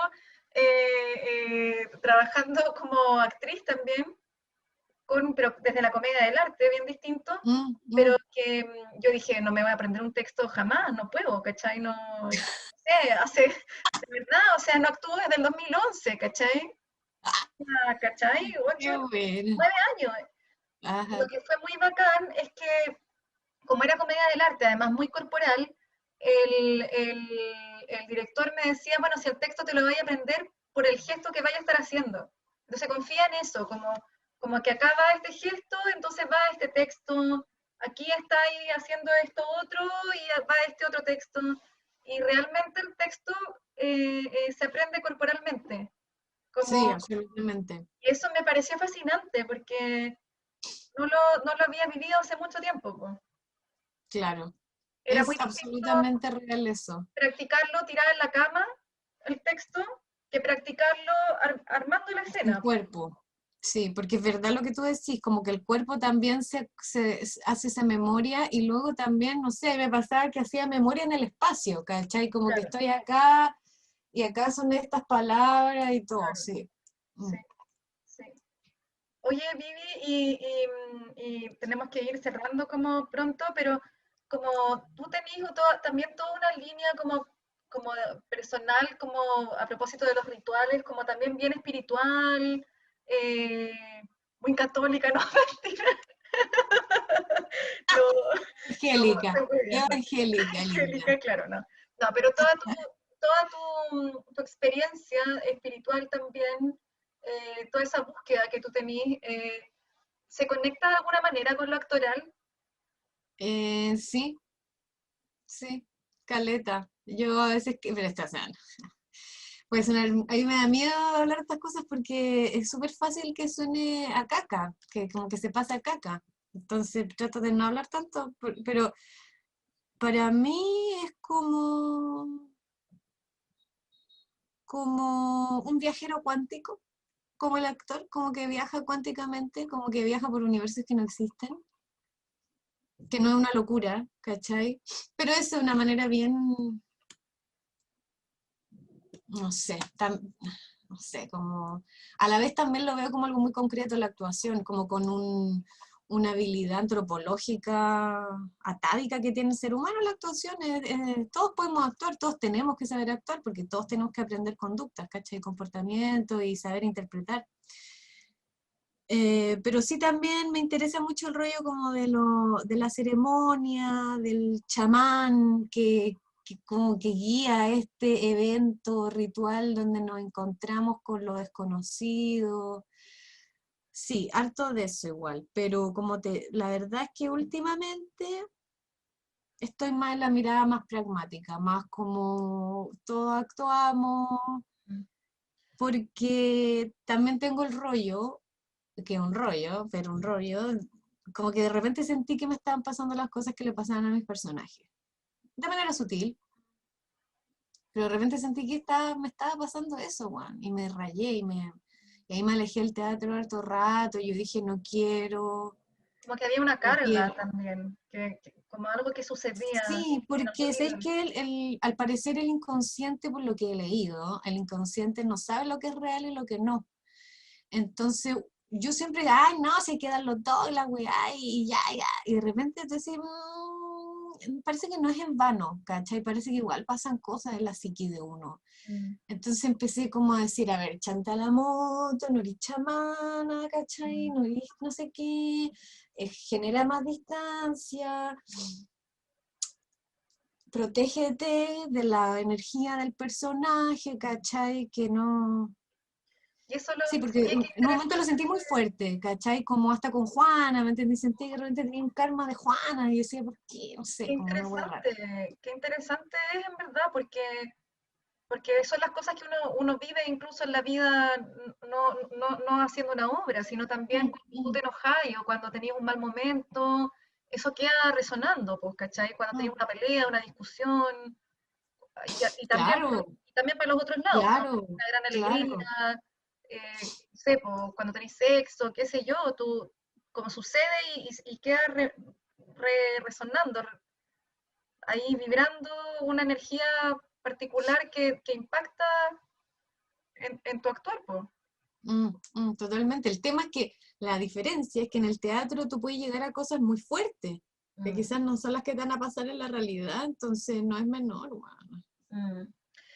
Speaker 1: trabajando como actriz también, pero desde la comedia del arte, bien distinto,
Speaker 2: Mm,
Speaker 1: pero
Speaker 2: mm.
Speaker 1: que yo dije, no me voy a aprender un texto jamás, no puedo, ¿cachai? No sé, de verdad, o sea, no actúo desde el 2011, ¿cachai? ¿Cachai?
Speaker 2: Qué
Speaker 1: 8,
Speaker 2: bueno.
Speaker 1: 9 años. Lo
Speaker 2: Ajá.
Speaker 1: que fue muy bacán es que, como era comedia del arte, además muy corporal, el director me decía, bueno, si el texto te lo vaya a aprender por el gesto que vaya a estar haciendo. Entonces confía en eso, como que acá va este gesto, entonces va este texto, aquí está ahí haciendo esto otro y va este otro texto. Y realmente el texto se aprende corporalmente.
Speaker 2: Sí,
Speaker 1: Como,
Speaker 2: absolutamente.
Speaker 1: eso me pareció fascinante porque no lo había vivido hace mucho tiempo, po.
Speaker 2: Claro,
Speaker 1: Era
Speaker 2: es
Speaker 1: muy distinto
Speaker 2: absolutamente real eso.
Speaker 1: practicarlo tirado en la cama, el texto, que practicarlo armando la
Speaker 2: El
Speaker 1: escena.
Speaker 2: cuerpo. Sí, porque es verdad lo que tú decís, como que el cuerpo también hace esa memoria y luego también, no sé, me pasaba que hacía memoria en el espacio, ¿cachai? Como que
Speaker 1: Claro,
Speaker 2: estoy acá y acá son estas palabras y todo,
Speaker 1: claro,
Speaker 2: sí.
Speaker 1: sí,
Speaker 2: Mm.
Speaker 1: sí. Oye, Vivi, y tenemos que ir cerrando como pronto, pero como tú tenías también toda una línea como personal, como a propósito de los rituales, como también bien espiritual, eh, muy católica, no, mentira. Lo
Speaker 2: Angélica,
Speaker 1: pasé muy bien, ¿no?
Speaker 2: evangélica, linda.
Speaker 1: Angélica, claro, no. No, pero toda tu experiencia espiritual también, toda esa búsqueda que tú tenías, ¿se conecta de alguna manera con lo actoral?
Speaker 2: Sí, sí, caleta. Yo a veces, pero esta, o sea, pues a mí me da miedo hablar de estas cosas porque es súper fácil que suene a caca, que como que se pasa a caca. Entonces trato de no hablar tanto, pero para mí es como un viajero cuántico, como el actor, como que viaja cuánticamente, como que viaja por universos que no existen, que no es una locura, ¿cachai? Pero eso de una manera bien, no sé, no sé, como a la vez también lo veo como algo muy concreto en la actuación, como con una habilidad antropológica atávica que tiene el ser humano en la actuación. Todos podemos actuar, todos tenemos que saber actuar, porque todos tenemos que aprender conductas, ¿cachai? Comportamiento y saber interpretar. Pero sí también me interesa mucho el rollo como de la ceremonia, del chamán que como que guía este evento ritual donde nos encontramos con lo desconocido. Sí, harto de eso igual, pero la verdad es que últimamente estoy más en la mirada más pragmática, más como todos actuamos,
Speaker 1: Mm.
Speaker 2: porque también tengo el rollo que un rollo, pero un rollo, como que de repente sentí que me estaban pasando las cosas que le pasaban a mis personajes. De manera sutil, pero de repente sentí que me estaba pasando eso, weón, y me rayé y ahí me alejé del teatro harto rato, y yo dije, no quiero,
Speaker 1: Como que había una
Speaker 2: no
Speaker 1: carga
Speaker 2: quiero.
Speaker 1: también, como algo que sucedía
Speaker 2: Sí,
Speaker 1: que no
Speaker 2: porque sabéis
Speaker 1: podía.
Speaker 2: que al parecer el inconsciente, por lo que he leído, el inconsciente no sabe lo que es real y lo que no. Entonces, yo siempre, ay, no, se quedan los dos, la weá, y ya, ya. Y de repente te decís, parece que no es en vano, ¿cachai? Parece que igual pasan cosas en la psiqui de uno.
Speaker 1: Mm,
Speaker 2: Entonces empecé como a decir, a ver, chanta la moto, no eres chamana, ¿cachai?
Speaker 1: mm,
Speaker 2: No eres no sé qué, genera más distancia,
Speaker 1: mm.
Speaker 2: protégete de la energía del personaje, ¿cachai? Que no.
Speaker 1: Y eso
Speaker 2: Sí, porque
Speaker 1: oye, qué
Speaker 2: en un momento lo
Speaker 1: interesante.
Speaker 2: sentí muy fuerte, ¿cachai? Como hasta con Juana, ¿me entendí? Sentí que de repente tenía un karma de Juana y decía, ¿por qué? No sé, como una hueá rara.
Speaker 1: Qué interesante es en verdad, porque son las cosas que uno vive incluso en la vida, no haciendo una obra, sino también
Speaker 2: Mm,
Speaker 1: cuando tú te
Speaker 2: mm,
Speaker 1: enojas o cuando tenías un mal momento, eso queda resonando, pues, ¿cachai? Cuando
Speaker 2: mm.
Speaker 1: tenías una pelea, una discusión, y también,
Speaker 2: Claro,
Speaker 1: y también para los otros lados, ¿no?
Speaker 2: claro,
Speaker 1: Una gran
Speaker 2: claro.
Speaker 1: alegría, no sé, pues, cuando tenés sexo, qué sé yo, como sucede y queda resonando, ahí vibrando una energía particular que impacta en tu actuar, po.
Speaker 2: Totalmente. El tema es que la diferencia es que en el teatro tú puedes llegar a cosas muy fuertes, que
Speaker 1: Mm,
Speaker 2: quizás no son las que te van a pasar en la realidad, entonces no es menor, weón.
Speaker 1: mm.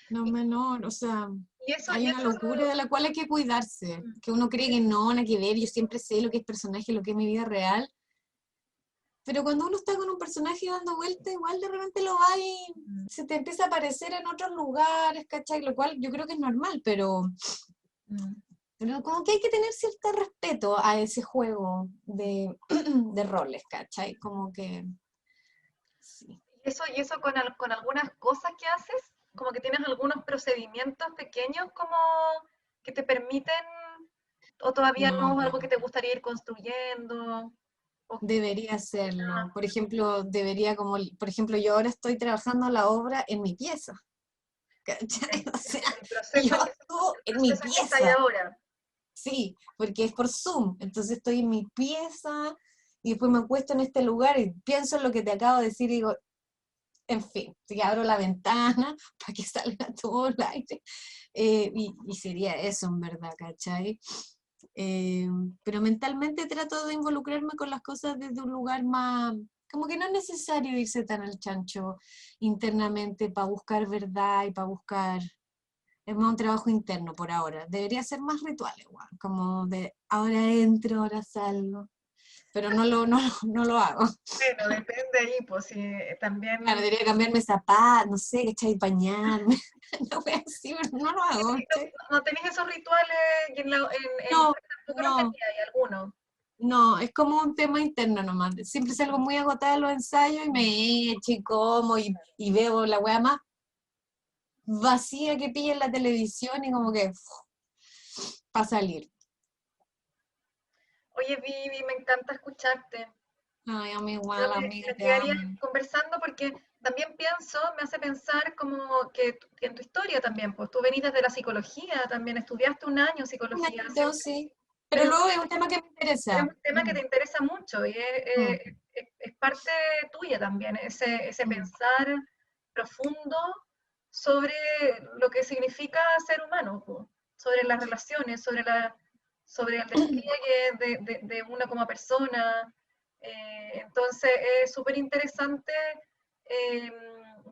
Speaker 2: No es
Speaker 1: Y,
Speaker 2: menor, o sea,
Speaker 1: y eso,
Speaker 2: hay
Speaker 1: y
Speaker 2: una
Speaker 1: eso,
Speaker 2: locura de la cual hay que cuidarse,
Speaker 1: mm,
Speaker 2: que uno cree
Speaker 1: y
Speaker 2: que
Speaker 1: es-
Speaker 2: no, nada que ver, yo siempre sé lo que es personaje, lo que es mi vida real, pero cuando uno está con un personaje dando vuelta, igual de repente lo va y
Speaker 1: mm,
Speaker 2: se te empieza a aparecer en otros lugares, ¿cachai? Lo cual yo creo que es normal,
Speaker 1: mm.
Speaker 2: pero como que hay que tener cierto respeto a ese juego de roles, ¿cachai? Como que, sí.
Speaker 1: Y eso con algunas cosas que haces, como que tienes algunos procedimientos pequeños como que te permiten, o todavía no
Speaker 2: No,
Speaker 1: es algo que te gustaría ir construyendo.
Speaker 2: Debería hacerlo. Por ejemplo, debería como, por ejemplo, yo ahora estoy trabajando la obra en mi pieza. ¿Cachai? O sea,
Speaker 1: El proceso,
Speaker 2: yo actúo en mi
Speaker 1: en que está ahí
Speaker 2: pieza.
Speaker 1: ahora.
Speaker 2: Sí, porque es por Zoom. Entonces estoy en mi pieza y después me acuesto en este lugar y pienso en lo que te acabo de decir y digo, en fin, así que abro la ventana para que salga todo el aire. Y sería eso en verdad, ¿cachai? Pero mentalmente trato de involucrarme con las cosas desde un lugar más, como que no es necesario irse tan al chancho internamente para buscar verdad y para buscar, es más un trabajo interno por ahora, debería ser más ritual igual, como de ahora entro, ahora salgo, pero no lo hago.
Speaker 1: Bueno, depende ahí, pues si
Speaker 2: Claro,
Speaker 1: también...
Speaker 2: debería cambiarme zapatos, no sé, ¿cachai? Bañarme, no voy así, pero no lo hago, ¿cachai?
Speaker 1: No tenéis esos rituales y en
Speaker 2: No,
Speaker 1: tampoco los
Speaker 2: no.
Speaker 1: teníais, algunos.
Speaker 2: No, es como un tema interno nomás. Siempre salgo muy agotada en los ensayos y me echo y como y veo la weá más vacía que pilla en la televisión y como que para salir.
Speaker 1: Oye, Vivi, me encanta escucharte.
Speaker 2: Ay, a mí
Speaker 1: Yo
Speaker 2: igual, amiga,
Speaker 1: me
Speaker 2: te
Speaker 1: quedaría
Speaker 2: amo.
Speaker 1: conversando porque también pienso, me hace pensar como que en tu historia también, pues tú venís desde la psicología, también estudiaste un año
Speaker 2: Un
Speaker 1: psicología,
Speaker 2: añito,
Speaker 1: ¿cierto?
Speaker 2: sí. Pero
Speaker 1: Pero
Speaker 2: luego
Speaker 1: igual
Speaker 2: es un tema que me
Speaker 1: es
Speaker 2: interesa.
Speaker 1: un tema que te interesa mucho y
Speaker 2: Mm,
Speaker 1: es parte tuya también, ese
Speaker 2: mm,
Speaker 1: pensar profundo sobre lo que significa ser humano, po, sobre las relaciones, sobre el despliegue de una como persona. Entonces es súper interesante eh,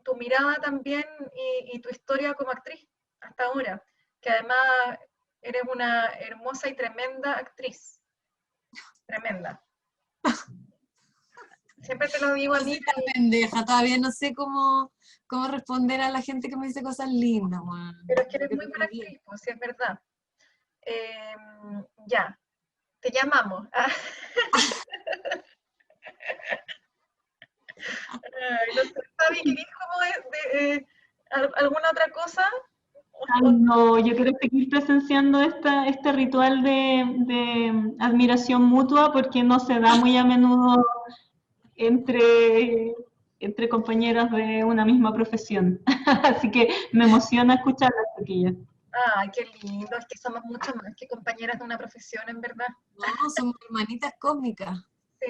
Speaker 1: tu mirada también y tu historia como actriz hasta ahora, que además eres una hermosa y tremenda actriz. Tremenda. Siempre te lo digo,
Speaker 2: No soy
Speaker 1: amiga,
Speaker 2: tan pendeja, todavía no sé cómo responder a la gente que me dice cosas lindas, weón.
Speaker 1: pero es que
Speaker 2: Lo
Speaker 1: eres
Speaker 2: que
Speaker 1: muy
Speaker 2: te
Speaker 1: buena
Speaker 2: diría.
Speaker 1: actriz, pues sí es verdad. Eh, ya, te llamamos. Ay, no sé, Fabi, ¿querías como alguna otra cosa?
Speaker 3: Ay, no, yo quiero seguir presenciando este ritual de admiración mutua porque no se da muy a menudo entre, entre compañeros de una misma profesión. Así que me emociona escucharlas, chiquillas.
Speaker 1: Ay, qué lindo, es que somos mucho más que compañeras de una profesión, en verdad.
Speaker 2: No, somos hermanitas cósmicas.
Speaker 1: Sí.